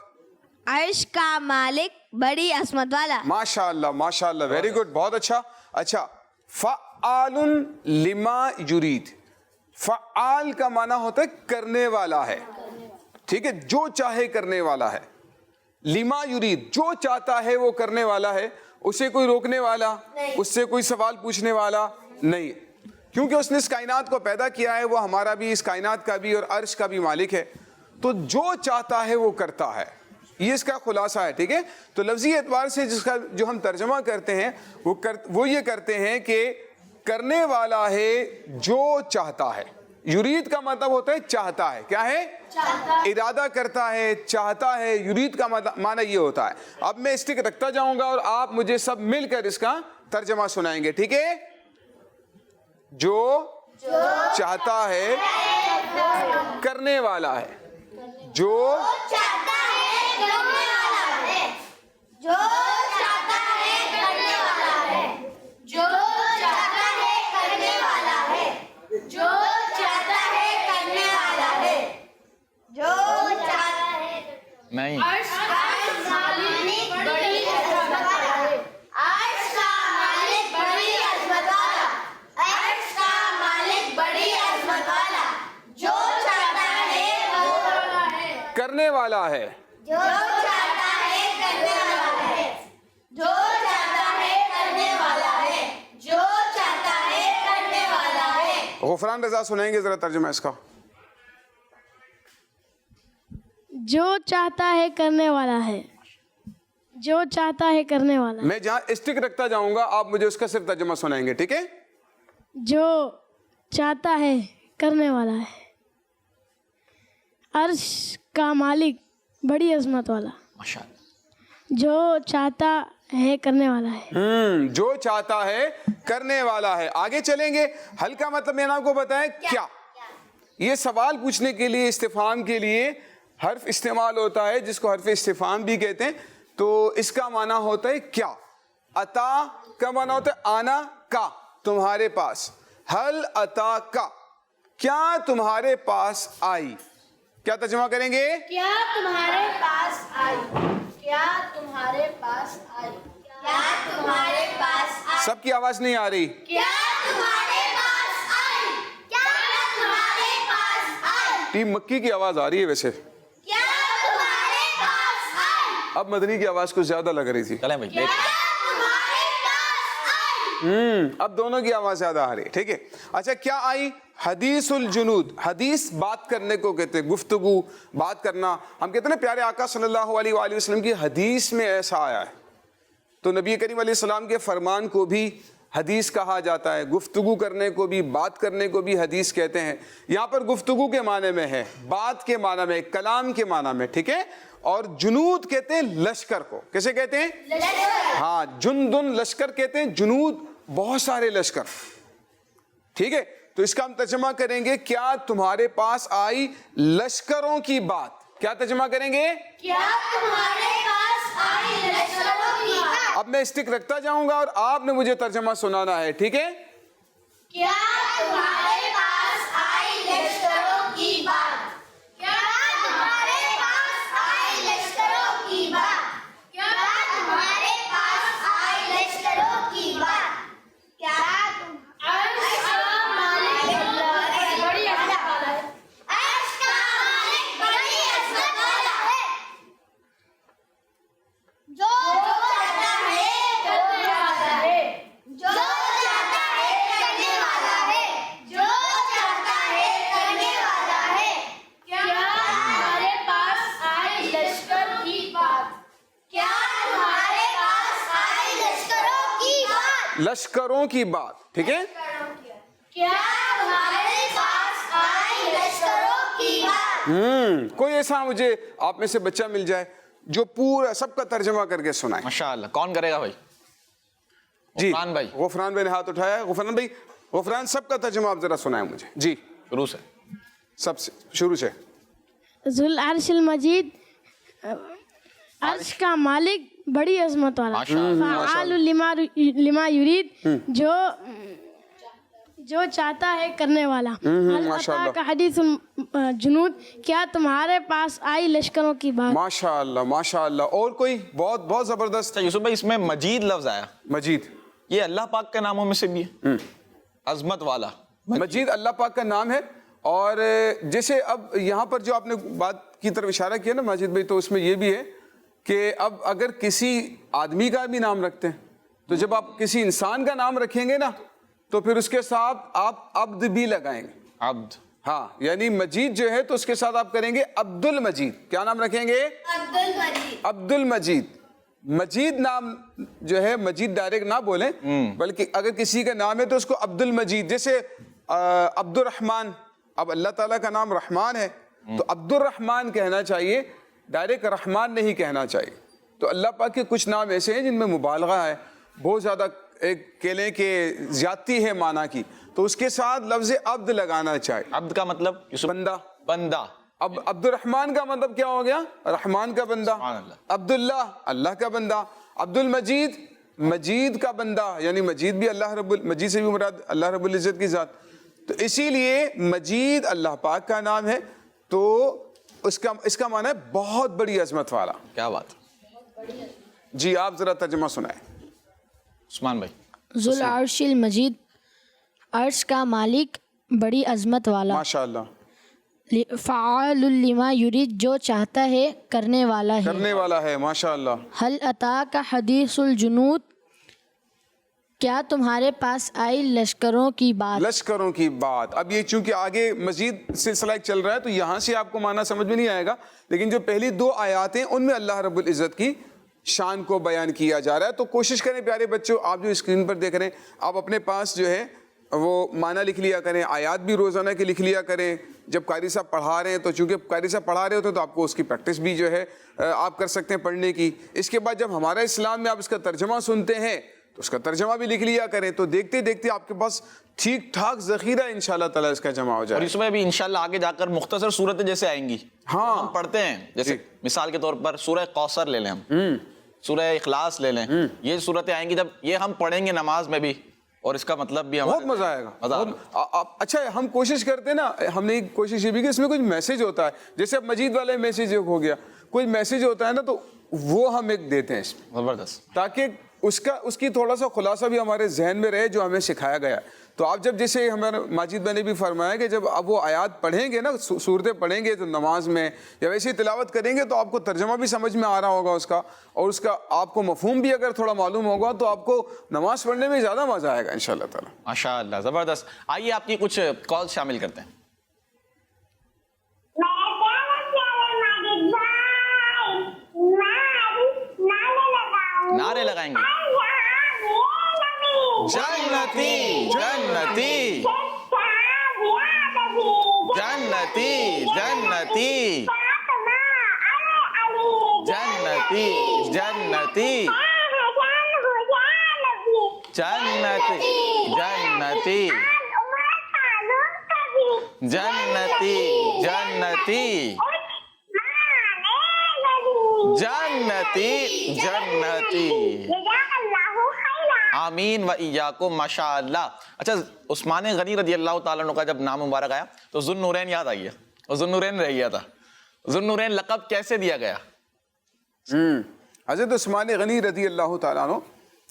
عرش کا مالک بڑی عظمت والا. ماشاء اللہ ماشاء اللہ, ویری گڈ, بہت اچھا. اچھا, فعال لما یرید. فعال کا معنی ہوتا ہے کرنے والا ہے. ٹھیک ہے, جو چاہے کرنے والا ہے. لما یرید, جو چاہتا ہے وہ کرنے والا ہے. اسے کوئی روکنے والا, اس سے کوئی سوال پوچھنے والا نہیں, کیونکہ اس نے اس کائنات کو پیدا کیا ہے. وہ ہمارا بھی, اس کائنات کا بھی اور عرش کا بھی مالک ہے. تو جو چاہتا ہے وہ کرتا ہے, یہ اس کا خلاصہ ہے. ٹھیک ہے, تو لفظی اعتبار سے جس کا جو ہم ترجمہ کرتے ہیں وہ یہ کرتے ہیں کہ کرنے والا ہے جو چاہتا ہے. یرید کا مطلب ہوتا ہے چاہتا ہے. کیا ہے؟ ارادہ کرتا ہے, چاہتا ہے. یرید کا معنی یہ ہوتا ہے. اب میں اسٹک رکھتا جاؤں گا اور آپ مجھے سب مل کر اس کا ترجمہ سنائیں گے. ٹھیک ہے, جو چاہتا ہے کرنے والا ہے. جو چاہتا ہے کرنے والا ہے. جو چاہتا ہے کرنے والا ہے. جو چاہتا ہے کرنے والا ہے. جو چاہتا ہے کرنے والا ہے. جو چاہتا ہے. نہیں, عرش کا مالک بڑی عظمت والا ہے. عرش کا مالک بڑی عظمت والا. عرش کا مالک بڑی عظمت والا. جو چاہتا ہے وہ کرنے والا ہے. جو چاہتا ہے کرنے والا ہے. جو چاہتا ہے کرنے والا ہے. جو چاہتا ہے کرنے والا ہے. غفران رضا سنائیں گے ذرا ترجمہ اس کا. جو چاہتا ہے کرنے والا ہے. جو چاہتا ہے کرنے والا. میں جہاں اسٹک رکھتا جاؤں گا آپ مجھے اس کا صرف ترجمہ سنائیں گے. ٹھیک ہے, جو چاہتا ہے کرنے والا ہے. عرش کا مالک بڑی عظمت والا. ماشاء اللہ. جو چاہتا ہے کرنے والا ہے. جو چاہتا ہے کرنے والا ہے. آگے چلیں گے. حل کا مطلب میں نے آپ کو بتایا کیا. یہ سوال پوچھنے کے لیے, استفہام کے لیے حرف استعمال ہوتا ہے جس کو حرف استفہام بھی کہتے ہیں. تو اس کا معنی ہوتا ہے کیا. عطا کا معنی ہوتا ہے آنا کا, تمہارے پاس. حل عطا کا, کیا تمہارے پاس آئی. کیا ترجمہ کریں گے؟ کیا تمہارے پاس آئی. کیا تمہارے پاس آئی. کیا تمہارے پاس آئی. سب کی آواز نہیں آ رہی. کیا تمہارے پاس آئی. کیا تمہارے پاس آئی. ٹیم مکی کی آواز آ رہی ہے ویسے. کیا تمہارے پاس آئی. اب مدنی کی آواز کچھ زیادہ لگ رہی تھی. چلیں بھائی. کیا تمہارے پاس آئی. اب دونوں کی آواز زیادہ آ رہی ہے. ٹھیک ہے, اچھا کیا آئی. حدیث الجنود. حدیث بات کرنے کو کہتے ہیں, گفتگو, بات کرنا. ہم کہتے ہیں نا پیارے آقا صلی اللہ علیہ وآلہ وسلم کی حدیث میں ایسا آیا ہے. تو نبی کریم علیہ السلام کے فرمان کو بھی حدیث کہا جاتا ہے. گفتگو کرنے کو بھی, بات کرنے کو بھی حدیث کہتے ہیں. یہاں پر گفتگو کے معنی میں ہے, بات کے معنی میں, کلام کے معنی میں. ٹھیک ہے, اور جنود کہتے ہیں لشکر کو. کیسے کہتے ہیں؟ ہاں, جندن لشکر کہتے ہیں, جنود بہت سارے لشکر. ٹھیک ہے, تو اس کا ہم ترجمہ کریں گے کیا تمہارے پاس آئی لشکروں کی بات. کیا ترجمہ کریں گے؟ کیا تمہارے پاس آئی لشکروں کی بات. اب میں اسٹک رکھتا جاؤں گا اور آپ نے مجھے ترجمہ سنانا ہے, ٹھیک ہے؟ کیا تمہارے پاس آئی لشکروں کی بات, کیا تمہارے پاس آئی لشکروں کی بات, کیا تمہارے پاس آئی لشکروں کی بات, کیا عرش کا مالک بڑی عظمت والا ہے, عرش کا مالک بڑی عظمت والا ہے, جو چاہتا ہے کرنے والا ہے, جو چاہتا ہے کرنے والا ہے, جو چاہتا ہے کرنے والا ہے, کیا تمہارے پاس آئی لشکر کی بات, کیا تمہارے پاس آئی لشکروں کی بات, لشکروں کی بات, ٹھیک ہے؟ کیا تمہارے پاس آئی لشکروں کی بات. کوئی ایسا مجھے آپ میں سے بچہ مل جائے جو پورا سب کا ترجمہ کر کے سنائے. ماشاءاللہ, کون کرے گا بھائی؟ جی غفران بھائی. غفران بھائی نے ہاتھ اٹھایا. غفران بھائی, غفران سب کا ترجمہ آپ ذرا سنائیں مجھے. جی شروع سے. سب سے شروع سے. ذل عرش المجید, عرش کا مالک بڑی عظمت والا, فعال لما یرید, جو چاہتا ہے کرنے والا, حل عطا کا حدیث الجنود, کیا تمہارے پاس آئی لشکروں کی بات. ماشاءاللہ ماشاءاللہ. اور کوئی بہت بہت زبردست. اچھا یوسف بھائی, اس میں مجید لفظ آیا, مجید یہ اللہ پاک کے ناموں میں سے بھی ہے, عظمت والا. مجید اللہ پاک کا نام ہے. اور جیسے اب یہاں پر جو آپ نے بات کی طرف اشارہ کیا نا ماجد بھائی, تو اس میں یہ بھی ہے کہ اب اگر کسی آدمی کا بھی نام رکھتے ہیں تو جب آپ کسی انسان کا نام رکھیں گے نا تو پھر اس کے ساتھ آپ عبد بھی لگائیں گے. عبد, ہاں, یعنی مجید جو ہے تو اس کے ساتھ آپ کریں گے عبد المجید. کیا نام رکھیں گے؟ عبد المجید. عبد المجید. مجید نام جو ہے, مجید ڈائریکٹ نہ بولیں, بلکہ اگر کسی کا نام ہے تو اس کو عبد المجید. جیسے عبد الرحمن, اب اللہ تعالیٰ کا نام رحمان ہے تو عبد الرحمن کہنا چاہیے, ڈائریکٹ رحمان نہیں کہنا چاہیے. تو اللہ پاک کے کچھ نام ایسے ہیں جن میں مبالغہ ہے, بہت زیادہ ایک کہہ لیں کہ زیادتی ہے معنی کی, تو اس کے ساتھ لفظ عبد لگانا چاہیے. عبد کا مطلب یوسف؟ بندہ. بندہ. اب عبد الرحمن کا مطلب کیا ہو گیا؟ رحمان کا بندہ. عبداللہ, اللہ کا بندہ. عبد المجید, مجید کا بندہ, یعنی مجید بھی مجید سے بھی مراد اللہ رب العزت کی ذات. تو اسی لیے مجید اللہ پاک کا نام ہے, تو اس کا معنی ہے بہت بڑی عظمت والا. کیا بات. جی آپ ذرا ترجمہ سنائیں. عثمان بھائی. ذل عرش المجید, عرش کا مالک بڑی عظمت والا, ماشاءاللہ. فعال لما یرید, جو چاہتا ہے کرنے والا ہے, کرنے والا ہے. ماشاءاللہ. حل عطا کا حدیث الجنود, کیا تمہارے پاس آئی لشکروں کی بات. لشکروں کی بات. اب یہ چونکہ آگے مزید سلسلہ ایک چل رہا ہے تو یہاں سے آپ کو معنی سمجھ میں نہیں آئے گا, لیکن جو پہلی دو آیات ہیں ان میں اللہ رب العزت کی شان کو بیان کیا جا رہا ہے. تو کوشش کریں پیارے بچوں, آپ جو اسکرین پر دیکھ رہے ہیں آپ اپنے پاس جو ہے وہ معنی لکھ لیا کریں, آیات بھی روزانہ کی لکھ لیا کریں. جب قاری صاحب پڑھا رہے ہیں تو چونکہ قاری صاحب پڑھا رہے ہوتے ہیں تو آپ کو اس کی پریکٹس بھی جو ہے آپ کر سکتے ہیں پڑھنے کی. اس کے بعد جب ہمارا اسلام میں آپ اس کا ترجمہ سنتے ہیں تو اس کا ترجمہ بھی لکھ لیا کریں, تو دیکھتے دیکھتے آپ کے پاس ٹھیک ٹھاک ذخیرہ انشاءاللہ تعالیٰ اس کا جمع ہو جائے. اور اس میں بھی انشاءاللہ آگے جا کر مختصر صورتیں جیسے آئیں گی, ہاں ہم پڑھتے ہیں, جیسے مثال کے طور پر سورہ کوثر لے لیں, ہم سورہ اخلاص لے لیں, یہ صورتیں آئیں گی جب یہ ہم پڑھیں گے نماز میں بھی, اور اس کا مطلب بھی بہت مزہ آئے گا. اچھا ہم کوشش کرتے ہیں نا, ہم نے کوشش یہ بھی کہ اس میں کچھ میسج ہوتا ہے, جیسے اب مجید والے میسج ہو گیا, کوئی میسج ہوتا ہے نا تو وہ ہم ایک دیتے ہیں اس میں, زبردست, تاکہ اس کی تھوڑا سا خلاصہ بھی ہمارے ذہن میں رہے جو ہمیں سکھایا گیا. تو آپ جب جیسے ہمارے ماجد بھائی نے بھی فرمایا کہ جب اب وہ آیات پڑھیں گے نا, صورتیں پڑھیں گے تو نماز میں یا ویسے ہی تلاوت کریں گے تو آپ کو ترجمہ بھی سمجھ میں آ رہا ہوگا اس کا, اور اس کا آپ کو مفہوم بھی اگر تھوڑا معلوم ہوگا تو آپ کو نماز پڑھنے میں زیادہ مزہ آئے گا انشاءاللہ تعالیٰ. ماشاءاللہ زبردست. آئیے آپ کی کچھ کال شامل کرتے ہیں. نعرے لگائیں گے. جنتی جنتی جنتی جنتی جنتی جنتی جنتی جنتی جنتی جنتی جنتی جنتی آمین و ایاکم ماشاء اللہ. اچھا عثمان غنی رضی اللہ تعالیٰ عنہ کا جب نام مبارک آیا تو ذو النورین یاد آئی ہے, اور ذو النورین رہ گیا تھا. ذو النورین لقب کیسے دیا گیا؟ حضرت عثمان غنی رضی اللہ تعالیٰ عنہ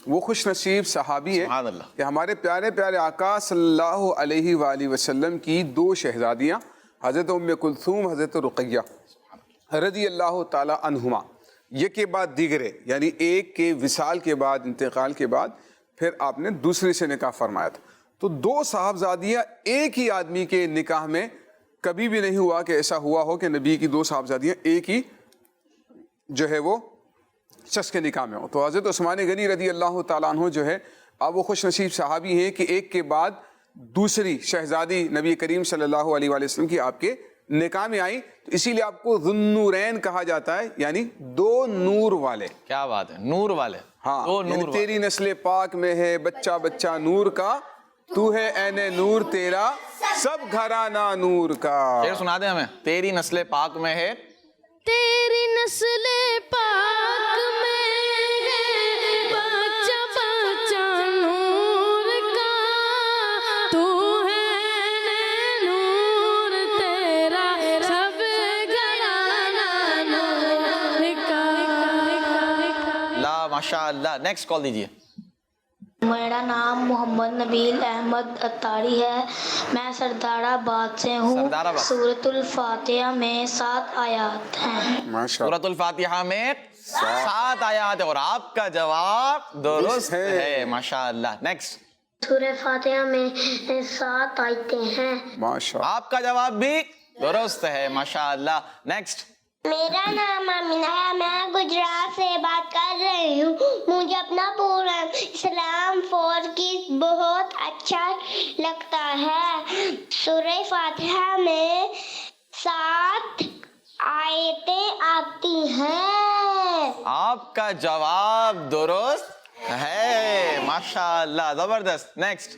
وہ خوش نصیب صحابی ہیں سبحان اللہ. کہ ہمارے پیارے پیارے آقا صلی اللہ علیہ وآلہ وسلم کی دو شہزادیاں حضرت ام کلثوم حضرت رقیہ رضی اللہ تعالیٰ عنہما یہ کے بعد دیگرے, یعنی ایک کے وصال کے بعد, انتقال کے بعد پھر آپ نے دوسری سے نکاح فرمایا تھا. تو دو صاحبزادیاں ایک ہی آدمی کے نکاح میں کبھی بھی نہیں ہوا کہ ایسا ہوا ہو کہ نبی کی دو صاحبزادیاں ایک ہی جو ہے وہ شخص کے نکاح میں ہو. تو حضرت عثمان غنی رضی اللہ تعالیٰ عنہ جو ہے اب وہ خوش نصیب صحابی ہیں کہ ایک کے بعد دوسری شہزادی نبی کریم صلی اللہ علیہ وآلہ وسلم کی آپ کے نکاح میں آئیں, تو اسی لیے آپ کو ذو النورین کہا جاتا ہے, یعنی دو نور والے. کیا بات ہے, نور والے. ہاں, دو یعنی نور تیری نسل پاک میں ہے بچہ بچہ نور کا, تو ہے عین نور تیرا سب گھرانہ نور کا. شعر سنا دیں ہمیں. تیری نسل پاک میں ہے, تیری نسل پاک میں ہے بچہ بچہ نور کا, تو ہے نور تیرا سب گھرانہ نور کا. لا ماشاء اللہ. نیکسٹ کال دیجیے. میرا نام محمد نبیل احمد اتاری ہے, میں سردار آباد سے ہوں. سردار آباد. سورۃ الفاتحہ میں 7 آیات ہیں. ماشاء سورۃ الفاتحہ میں 7 آیات ہے, اور آپ کا جواب درست ہے. ماشاء اللہ. نیکسٹ. سورہ فاتحہ میں 7 آیتیں ہیں. ماشاء آپ کا جواب بھی درست ہے. ماشاء اللہ. نیکسٹ. میرا نام آمینہ ہے, میں گجرات سے بات کر رہی ہوں. مجھے اپنا پروگرام اسلام 4 کی بہت اچھا لگتا ہے. سورہ فاتحہ میں 7 آیتیں آتی ہیں. آپ کا جواب درست ہے. ماشاء اللہ, زبردست. نیکسٹ.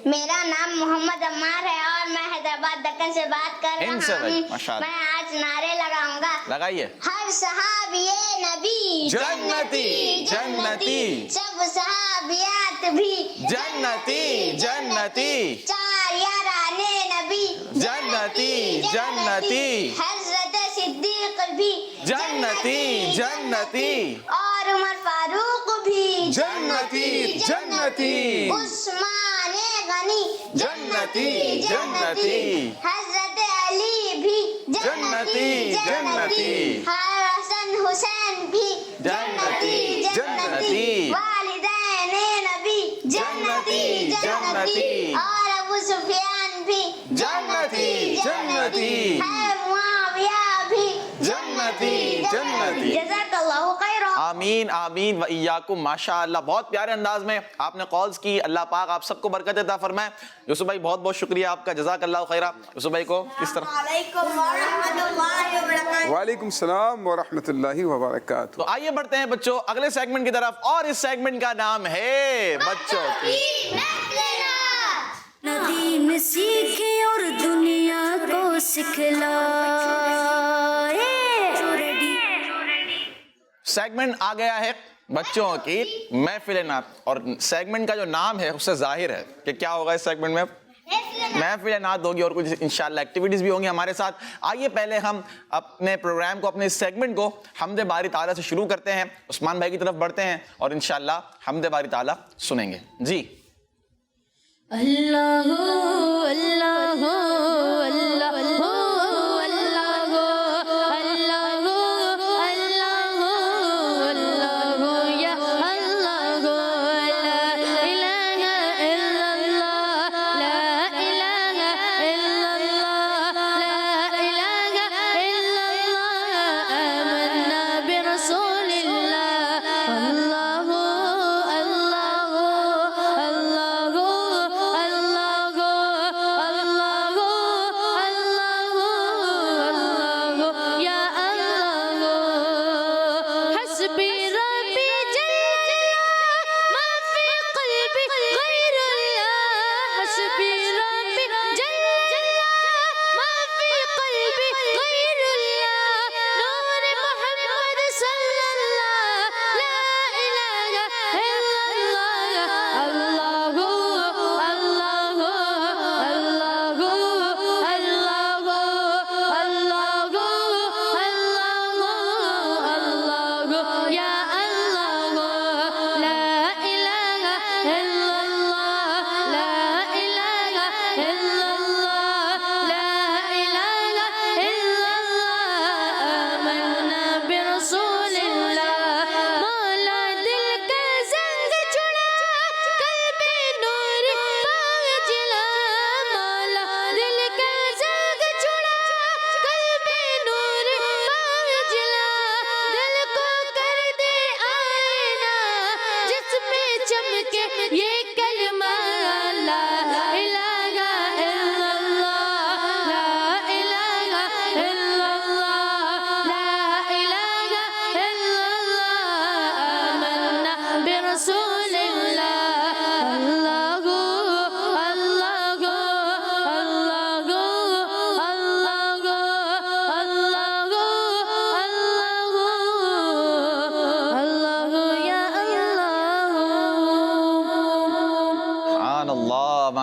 میرا نام محمد عمار ہے اور میں حیدرآباد دکن سے بات کر ہند سے رہا بھائی, ہوں. ماشاء اللہ. میں آج نعرے لگاؤں گا. لگائیے. ہر صحابی نبی جنتی جنتی, سب صحابیات بھی جنتی جنتی, 4 یارانے نبی جنتی جنتی, حضرت صدیق بھی جنتی جنتی, اور عمر فاروق بھی جنتی جنتی, عثمان غنی جنتی جنتی, حضرت علی بھی جنتی جنتی, حسن حسین بھی جنتی جنتی, والدین نبی جنتی جنتی, اور ابو سفیان بھی جنتی جنتی, معاویہ بھی جنتی جنتی. جزاک اللہ خیرا. آمین آمین و ایاکم. ماشاء اللہ, بہت پیارے انداز میں آپ نے کالز کی. اللہ پاک آپ سب کو برکت عطا فرمائے. یوسف بھائی بہت بہت شکریہ آپ کا, جزاک اللہ خیرہ. یوسف بھائی کو کس طرح. وعلیکم ورحمۃ اللہ وبرکاتہ. وعلیکم السلام ورحمۃ اللہ وبرکاتہ. تو آئیے بڑھتے ہیں بچوں اگلے سیگمنٹ کی طرف, اور اس سیگمنٹ کا نام ہے بچوں کی ندیم سیکھے اور دنیا کو سکھلائے. سیگمنٹ آ گیا ہے بچوں کی محفل نعت, اور سیگمنٹ کا جو نام ہے اس سے ظاہر ہے کہ کیا ہوگا اس سیگمنٹ میں. محفل نعت ہوگی اور کچھ انشاءاللہ ایکٹیویٹیز بھی ہوں گی ہمارے ساتھ. آئیے پہلے ہم اپنے پروگرام کو, اپنے اس سیگمنٹ کو حمد باری تعالیٰ سے شروع کرتے ہیں. عثمان بھائی کی طرف بڑھتے ہیں اور انشاءاللہ حمد باری تعالیٰ سنیں گے. جی. اللہ اللہ اللہ اللہ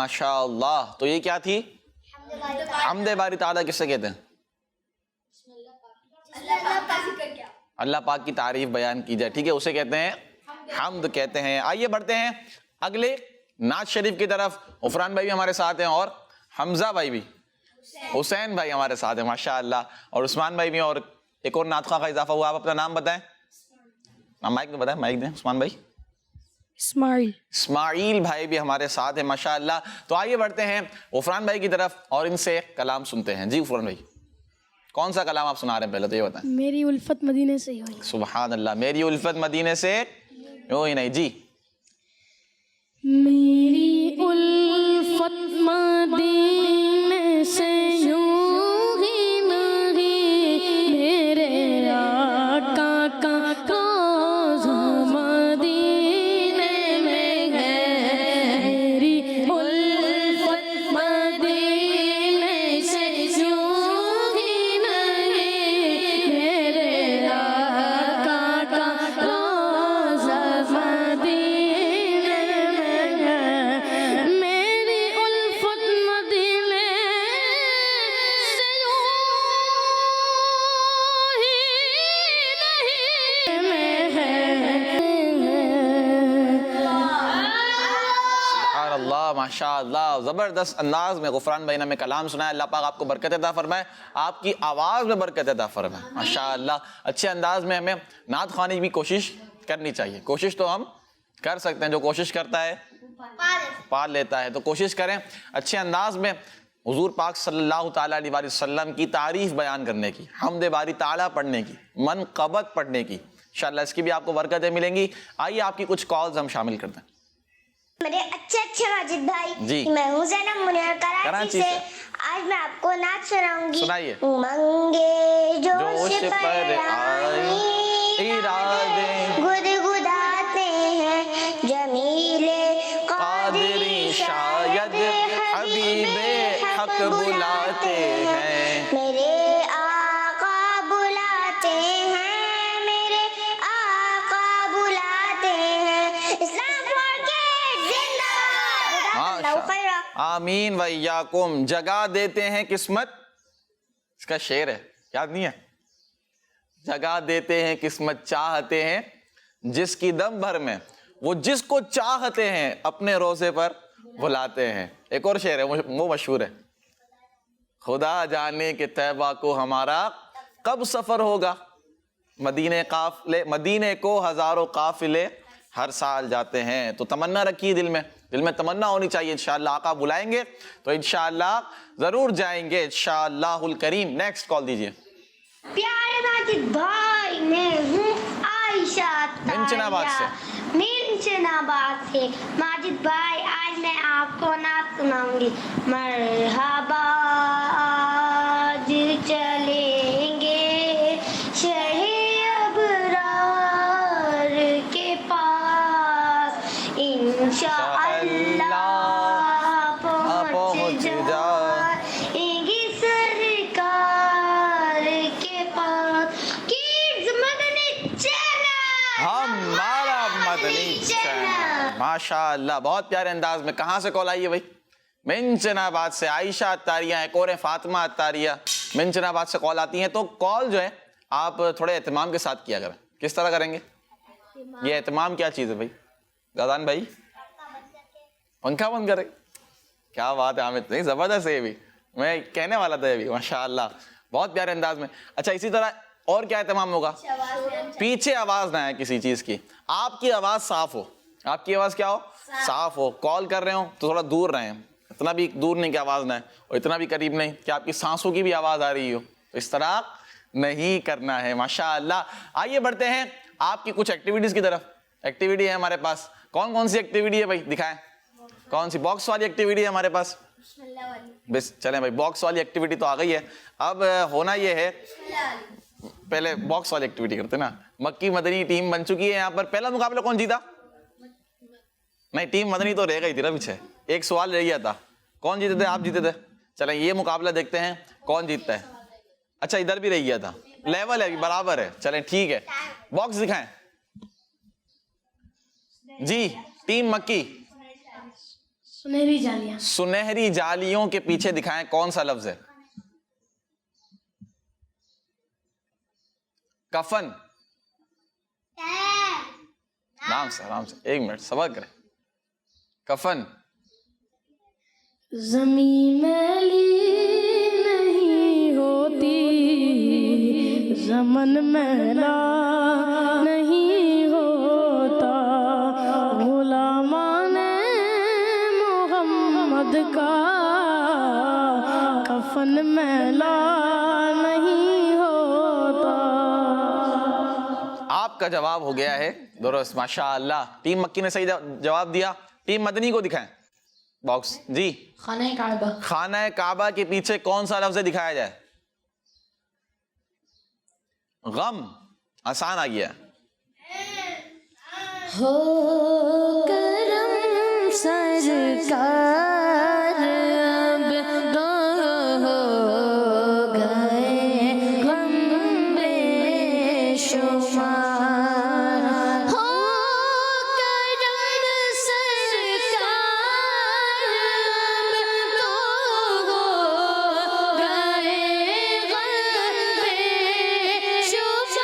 ماشاء اللہ. تو یہ کیا تھی؟ حمد باری تعالیٰ کس سے کہتے ہیں؟ اللہ پاک کی تعریف بیان کی جائے, ٹھیک ہے, اسے کہتے ہیں حمد کہتے ہیں. آئیے بڑھتے ہیں اگلے نعت شریف کی طرف. عفران بھائی بھی ہمارے ساتھ ہیں اور حمزہ بھائی بھی, حسین بھائی ہمارے ساتھ ہیں ماشاء اللہ, اور عثمان بھائی بھی, اور ایک اور نعت خواہ کا اضافہ ہوا. آپ اپنا نام بتائیں, مائک میں بتائیں, مائک دیں عثمان بھائی. اسماعیل بھائی بھی ہمارے ساتھ ہیں ماشاء اللہ. تو آئیے بڑھتے ہیں عفران بھائی کی طرف اور ان سے کلام سنتے ہیں. جی عفران بھائی, کون سا کلام آپ سنا رہے ہیں پہلے تو یہ بتائیں. میری الفت مدینے سے ہی ہوئی. سبحان اللہ, میری الفت مدینے سے یوں ہی نہیں. جی میری الفت مدینے سے یوں ہی نہیں, میرے آقا کا روضہ مدینے میں ہے. میری الفت مدینے سے یوں ہی نہیں, میرے آقا کا روضہ مدینے ماشاء اللہ. زبردست انداز میں غفران بھائی نے ہمیں کلام سنایا. اللہ پاک آپ کو برکت عطا فرمائے, آپ کی آواز میں برکت عطا فرمائے ماشاء اللہ. اچھے انداز میں ہمیں نعت خوانی کی بھی کوشش کرنی چاہیے. کوشش تو ہم کر سکتے ہیں, جو کوشش کرتا ہے پا لیتا ہے. تو کوشش کریں اچھے انداز میں حضور پاک صلی اللہ تعالیٰ علیہ وسلم کی تعریف بیان کرنے کی, حمد باری تعالیٰ پڑھنے کی, منقبت پڑھنے کی. انشاءاللہ اس کی بھی آپ کو برکتیں ملیں گی. آئیے آپ کی کچھ کالز ہم شامل کرتے ہیں. میرے اچھے ماجد بھائی, جی میں ہوں زینب منیر کراچی سے. آج میں آپ کو نعت سناؤں گی. سنائیے. منگے جوش پر آئی ارادے گدگداتے ہیں, جمیل قادری شاید حبیب حق بلاتے ہیں. میرے آقا بلاتے ہیں, میرے آقا بلاتے ہیں. اسلام آمین وإیاکم. جگہ دیتے ہیں قسمت, اس کا شعر ہے, یاد نہیں ہے؟ جگہ دیتے ہیں قسمت, چاہتے ہیں جس کی دم بھر میں, وہ جس کو چاہتے ہیں اپنے روزے پر بلاتے ہیں. ایک اور شعر ہے وہ مشہور ہے, خدا جانے کہ طیبہ کو ہمارا کب سفر ہوگا, مدینے کو ہزاروں قافلے ہر سال جاتے ہیں. تو تمنا رکھیے دل میں تمنا ہونی چاہیے. انشاءاللہ آقا بلائیں گے تو انشاءاللہ ضرور جائیں گے انشاءاللہ الکریم. نیکسٹ کال دیجئے. پیارے ماجد بھائی, میں ہوں عائشہ منچن آباد سے. منچن آباد سے. ماجد بھائی آج میں آپ کو نعت سناؤں گی. مرحبا آج چلیں گے شہر ابرار کے پاس, انشاءاللہ پہنچ جائیں گے سرکار کے پاس. کیڈز مدنی چینل, ہمارا مدنی چینل. ماشاءاللہ بہت پیارے انداز میں. کہاں سے کال آئی ہے بھائی؟ منچن آباد سے. عائشہ اتاریہ ہیں, کور فاطمہ اتاریہ منچن آباد سے کال آتی ہیں. تو کال جو ہے آپ تھوڑے اہتمام کے ساتھ کیا کریں. کس طرح کریں گے یہ اہتمام؟ کیا چیز ہے بھائی؟ دادان بھائی پنکھا بند کرے, کیا بات ہے حامد, نہیں زبردست ہے یہ بھی, میں کہنے والا تھا یہ بھی ماشاءاللہ بہت پیارے انداز میں. اچھا اسی طرح اور کیا اہتمام ہوگا؟ پیچھے آواز نہ آئے کسی چیز کی, آپ کی آواز صاف ہو. آپ کی آواز کیا ہو؟ صاف ہو. کال کر رہے ہو تو تھوڑا دور رہیں, اتنا بھی دور نہیں کہ آواز نہ آئے اور اتنا بھی قریب نہیں کہ آپ کی سانسوں کی بھی آواز آ رہی ہو. تو اس طرح نہیں کرنا ہے ماشاءاللہ. آئیے بڑھتے ہیں آپ کی کچھ ایکٹیویٹیز کی طرف. ایکٹیویٹی ہے ہمارے پاس. کون سی ایکٹیویٹی ہے بھائی؟ دکھائیں. کون سی؟ باکس والی ایکٹیویٹی ہے ہمارے پاس. بس چلیں بھائی, باکس والی ایکٹیویٹی تو آ گئی ہے. اب ہونا یہ ہے, پہلے باکس والی ایکٹیویٹی کرتے نا. مکی مدنی ٹیم بن چکی ہے یہاں پر. پہلا مقابلہ کون جیتا؟ نہیں, ٹیم مدنی تو رہ گئی تھی نا پیچھے. ایک سوال رہ گیا تھا, کون جیتے تھے؟ آپ جیتے تھے. چلیں یہ مقابلہ دیکھتے ہیں کون جیتتا ہے. اچھا ادھر بھی رہ گیا تھا, لیول ہے برابر ہے. چلیں ٹھیک ہے, باکس دکھائیں. جی ٹیم مکی. سنہری جالیاں. سنہری جالیوں کے پیچھے دکھائیں کون سا لفظ ہے؟ کفن. آرام سے آرام سے, 1 منٹ صبر کریں. کفن. زمین میلی نہیں ہوتی, زمن میلا نہیں ہوتا, غلامان محمد کا کفن میلا نہیں ہوتا. آپ کا جواب ہو گیا ہے درست, ماشاء اللہ. ٹیم مکی نے صحیح جواب دیا. ٹیم مدنی کو دکھائیں باکس. جی, خانہ کعبہ. خانہ کعبہ کے پیچھے کون سا لفظ دکھایا جائے؟ غم. آسان آ گیا. ہو کرم سرکار اب دو ہو گئے غم بے شمار. ہو کرم سرکار اب دو ہو گئے غم بے شمار.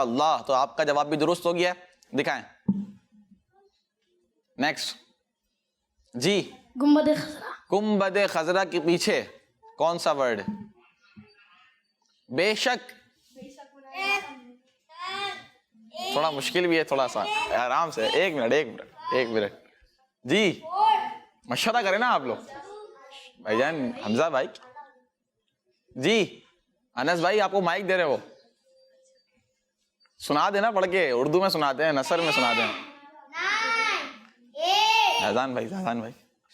اللہ, تو آپ کا جواب بھی درست ہو گیا ہے. دکھائیں نیکسٹ. جی, گنبد خضرا. گنبد خضرا کے پیچھے کون سا ورڈ ہے؟ بے شک. تھوڑا مشکل بھی ہے, تھوڑا سا آرام سے. 1 منٹ. جی, مشورہ کریں نا آپ لوگ. بھائی جان حمزہ بھائی. جی انس بھائی, آپ کو مائک دے رہے ہو, سنا دینا پڑھ کے. اردو میں سناتے ہیں, نثر میں سناتے ہیں. اذان بھائی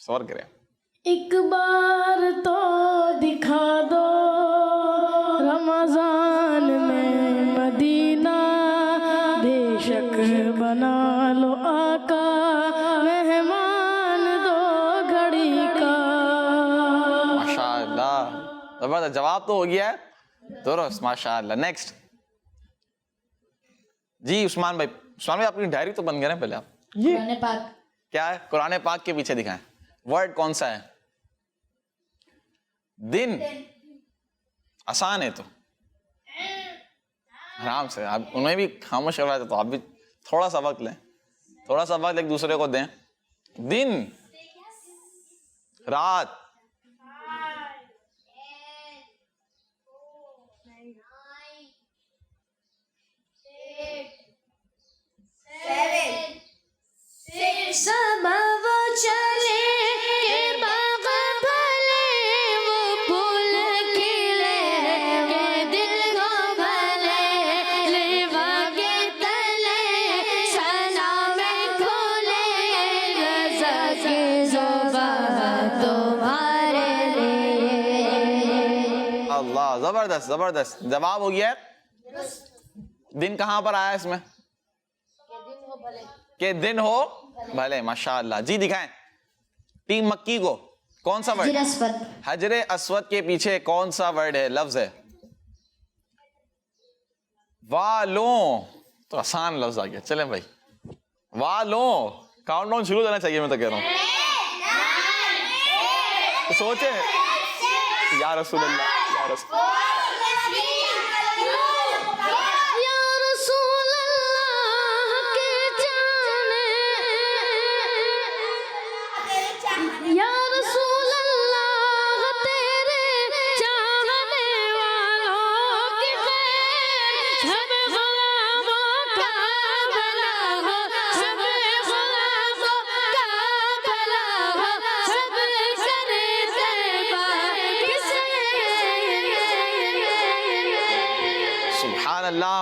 صبر کریں. ایک بار تو دکھا دو رمضان میں مدینہ, بے شک بنا لو آقا مہمان دو گھڑی کا. ماشاء اللہ, زبردست. جواب تو ہو گیا ہے درست, ماشاء اللہ. نیکسٹ. جی عثمان بھائی. عثمان بھائی اپنی ڈائری تو بند کریں پہلے آپ. قرآن پاک. کیا ہے؟ قرآن پاک کے پیچھے دکھائیں. ورڈ کون سا ہے؟ دن. آسان ہے تو آرام سے. آپ انہیں بھی خاموش کر رہا تھا, تو آپ بھی تھوڑا سا وقت لیں, تھوڑا سا وقت ایک دوسرے کو دیں. دن, رات, سب وہ چلے کہ باغ بھلے, وہ پھول کھلے کہ دل کو بھلے, لیوا کے تلے سنا میں کھولے, رضا کی زبان تمہارے لیے. اللہ, زبردست. جواب ہو گیا. دن کہاں پر آیا اس میں؟ کہ دن ہو بھلے. ماشاء اللہ. جی دکھائیں ٹیم مکی کو کون سا ورڈ؟ حجر اسود کے پیچھے کون سا ورڈ ہے, لفظ ہے؟ والوں. تو آسان لفظ آ گیا. چلیں بھائی, والوں. کاؤنٹ ڈاؤن شروع کرنا چاہیے, میں تو کہہ رہا ہوں. سوچے یا رسول اللہ, یا رسول اللہ.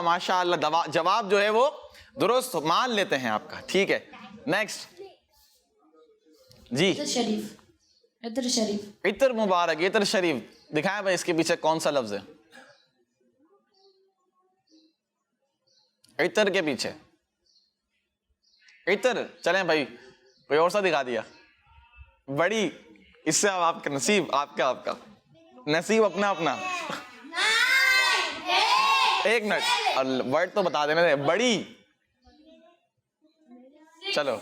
ماشاء اللہ. جواب جو ہے وہ درست مان لیتے ہیں آپ کا. ٹھیک ہے. نیکسٹ. جی شریف عطر شریف عطر مبارک، عطر شریف دکھائیں بھائی اس کے پیچھے کون سا لفظ ہے عطر کے پیچھے؟ عطر، چلیں بھائی کوئی اور سا دکھا دیا. بڑی، اس سے اب آپ کا نصیب، آپ کا نصیب اپنا اپنا. ایک منٹ، اور ورڈ تو بتا دینے دیں. بڑی، چلو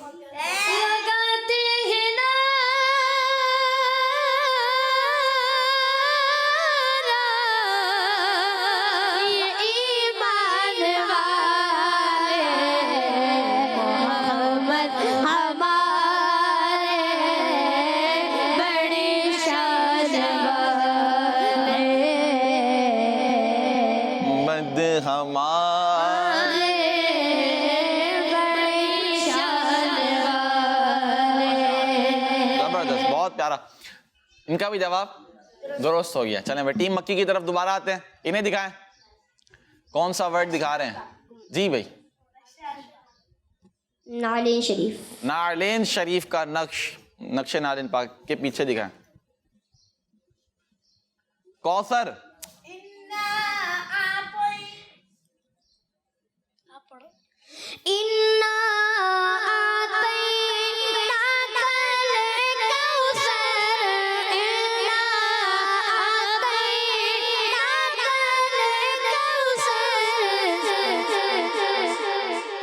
مد ہمارے زبردست، بہت پیارا. ان کا بھی جواب درست ہو گیا. چلیں بھائی ٹیم مکی کی طرف دوبارہ آتے ہیں. انہیں دکھائیں کون سا ورڈ دکھا رہے ہیں. جی بھائی نعلین شریف. نعلین شریف کا نقش نعلین پاک کے پیچھے دکھائیں. کوثر،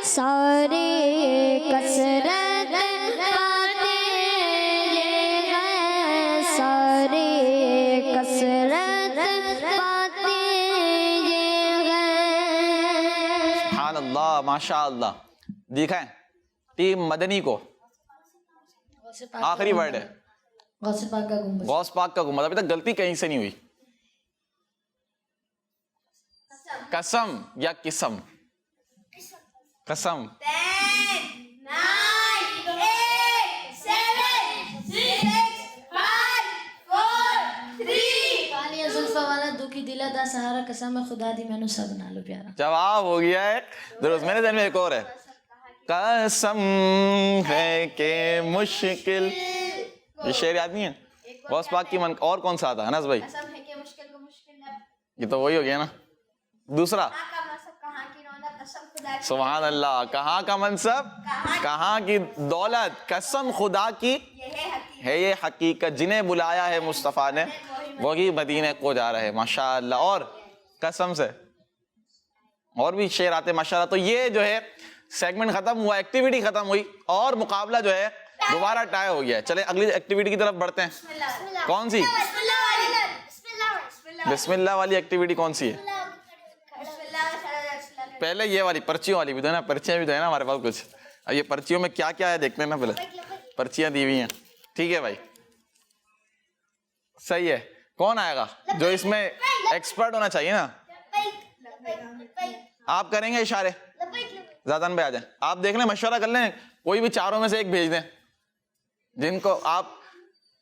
سارے کثرت باتیں یہ ہیں، سارے کثرت باتیں یہ ہیں. سبحان اللہ، ماشاء اللہ. دکھائیں ٹیم مدنی کو. آخری ورڈ ہے غوث پاک کا گنبد. غوث پاک کا گنبد. ابھی تک غلطی کہیں سے نہیں ہوئی. قسم یا قسم؟ قسم. 10 9 8 7 6 5 4 3. کالی زلفا والا دکھی دلا دا سہارا قسم خدا دی مینوں سب بنا لو پیارا. جواب ہو گیا ہے درست. میرے ذہن میں ایک اور ہے. قسم ہے کہ مشکل، یہ شعر یاد نہیں ہے غوث پاک کی. اور کون سا آتا ہے انس بھائی؟ قسم ہے کہ مشکل کو مشکل ہے. یہ تو وہی ہو گیا نا. دوسرا کہاں کا منصب کہاں کی رونق قسم خدا کی. سبحان اللہ. کہاں کا منصب کہاں کی دولت، قسم خدا کی یہ ہے حقیقت. ہے یہ حقیقت. جنہیں بلایا ہے مصطفیٰ نے وہی مدینے کو جا رہے. ماشاء اللہ. اور قسم سے اور بھی شعر آتے ماشاء اللہ. تو یہ جو ہے سیگمنٹ ختم ہوا، ایکٹیویٹی ختم ہوئی اور مقابلہ جو ہے دوبارہ ٹائی ہو گیا. چلیں اگلی ایکٹیویٹی کی طرف بڑھتے ہیں. کون سی؟ بسم اللہ والی. بسم اللہ. بسم اللہ والی ایکٹیویٹی کون سی ہے؟ بسم اللہ. پہلے یہ والی پرچیوں والی بھی دو نا. پرچیاں بھی دو ہے نا ہمارے پاس کچھ. یہ پرچیوں میں کیا کیا ہے دیکھتے ہیں نا. پہلے پرچیاں دی ہوئی ہیں. ٹھیک ہے بھائی صحیح ہے. کون آئے گا جو اس میں ایکسپرٹ ہونا چاہیے نا؟ آپ کریں گے اشارے؟ زیادن بھائی آ جائیں. آپ دیکھ لیں، مشورہ کر لیں، کوئی بھی چاروں میں سے ایک بھیج دیں جن کو آپ،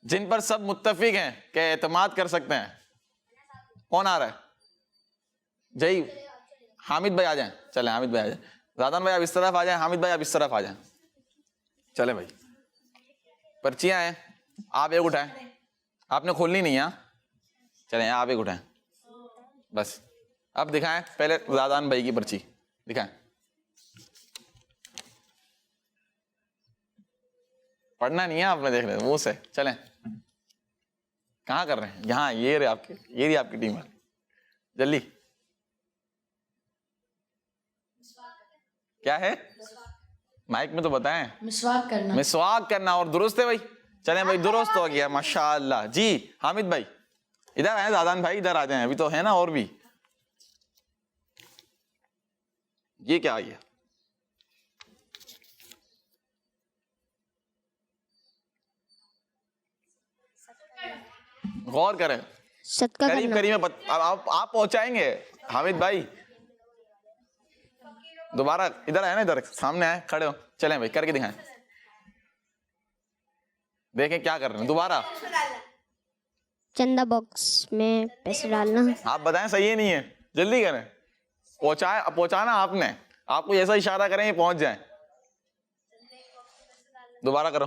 جن پر سب متفق ہیں کہ اعتماد کر سکتے ہیں. کون آ رہا ہے؟ جی حامد بھائی آ جائیں. چلیں حامد بھائی آ جائیں. زیادن بھائی آپ اس طرف آ جائیں. حامد بھائی آپ اس طرف آ جائیں. چلیں بھائی پرچیاں ہیں. آپ ایک اٹھائیں. آپ نے کھولنی نہیں. ہاں چلیں آپ ایک اٹھائیں بس. اب دکھائیں پہلے زیادان بھائی کی پرچی دکھائیں. پڑھنا نہیں ہے آپ نے، دیکھ رہے منہ سے. چلیں کہاں کر رہے ہیں؟ یہاں. یہ رہے آپ کے، یہ رہی آپ کی ٹیم. جلدی. کیا ہے مائک میں تو بتائیں. مسواک کرنا. مسواک کرنا. اور درست ہے بھائی. چلیں بھائی درست ہو گیا ماشاء اللہ. جی حامد بھائی ادھر آئیں. زادان بھائی ادھر آ جائیں. ابھی تو ہے نا اور بھی. یہ کیا آئی ہے؟ غور کریں. صدقہ قریب کرنا. قریب آپ پہنچائیں گے حامد بھائی. دوبارہ ادھر آئے نا، ادھر سامنے آئے کھڑے ہو. چلیں بھائی کر کے دکھائیں. دیکھیں کیا کر رہے ہیں. دوبارہ چندہ باکس میں پیسے ڈالنا. آپ بتائیں صحیح ہے نہیں ہے. جلدی کریں. پہنچانا آپ نے. آپ کو ایسا اشارہ کریں کہ پہنچ جائیں. دوبارہ کرو.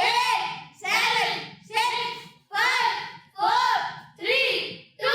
8, 7, 6, 5, 4, 3, 2,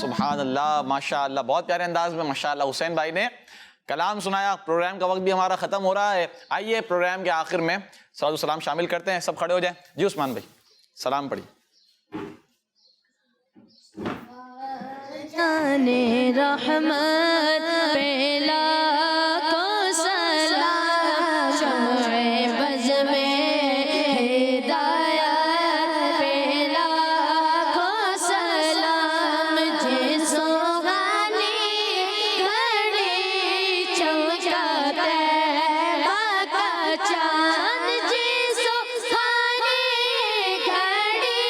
سبحان اللہ، ماشاء اللہ، بہت پیارے انداز میں ماشاء اللہ حسین بھائی نے کلام سنایا. پروگرام کا وقت بھی ہمارا ختم ہو رہا ہے. آئیے پروگرام کے آخر میں صلاۃ و سلام شامل کرتے ہیں. سب کھڑے ہو جائیں. جی عثمان بھائی سلام پڑھی. رحمت پہ لاکھوں سلام، شمع بز میں ہدایت پہ لاکھوں سلام، جس سوغانی گھڑی چمکاتے کا چاند، جس سوغانی گھڑی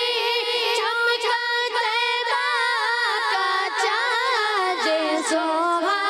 چمکاتے کا چاند، جس سوغانی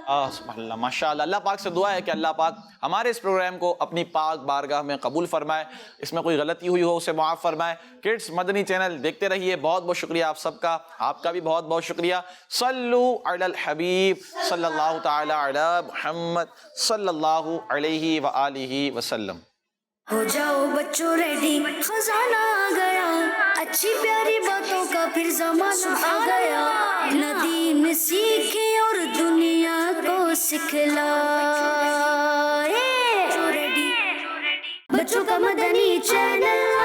سبحان اللہ، ماشاء اللہ. اللہ پاک سے دعا ہے کہ اللہ پاک ہمارے اس پروگرام کو اپنی پاک بارگاہ میں قبول فرمائے. اس میں کوئی غلطی ہوئی ہو اسے معاف فرمائے. کڈس مدنی چینل دیکھتے رہیے. بہت بہت شکریہ آپ سب کا. آپ کا بھی بہت بہت شکریہ. صلو علی الحبیب صلی اللہ تعالی علی محمد صلی اللہ علیہ وآلہ وسلم. ہو جاؤ بچوں ریڈی، خزانہ آ گیا، اچھی پیاری باتوں کا پھر زمانہ آ گیا. ندی میں سیکھے اور دنیا کو سکھلائے. بچوں کا مدنی چینل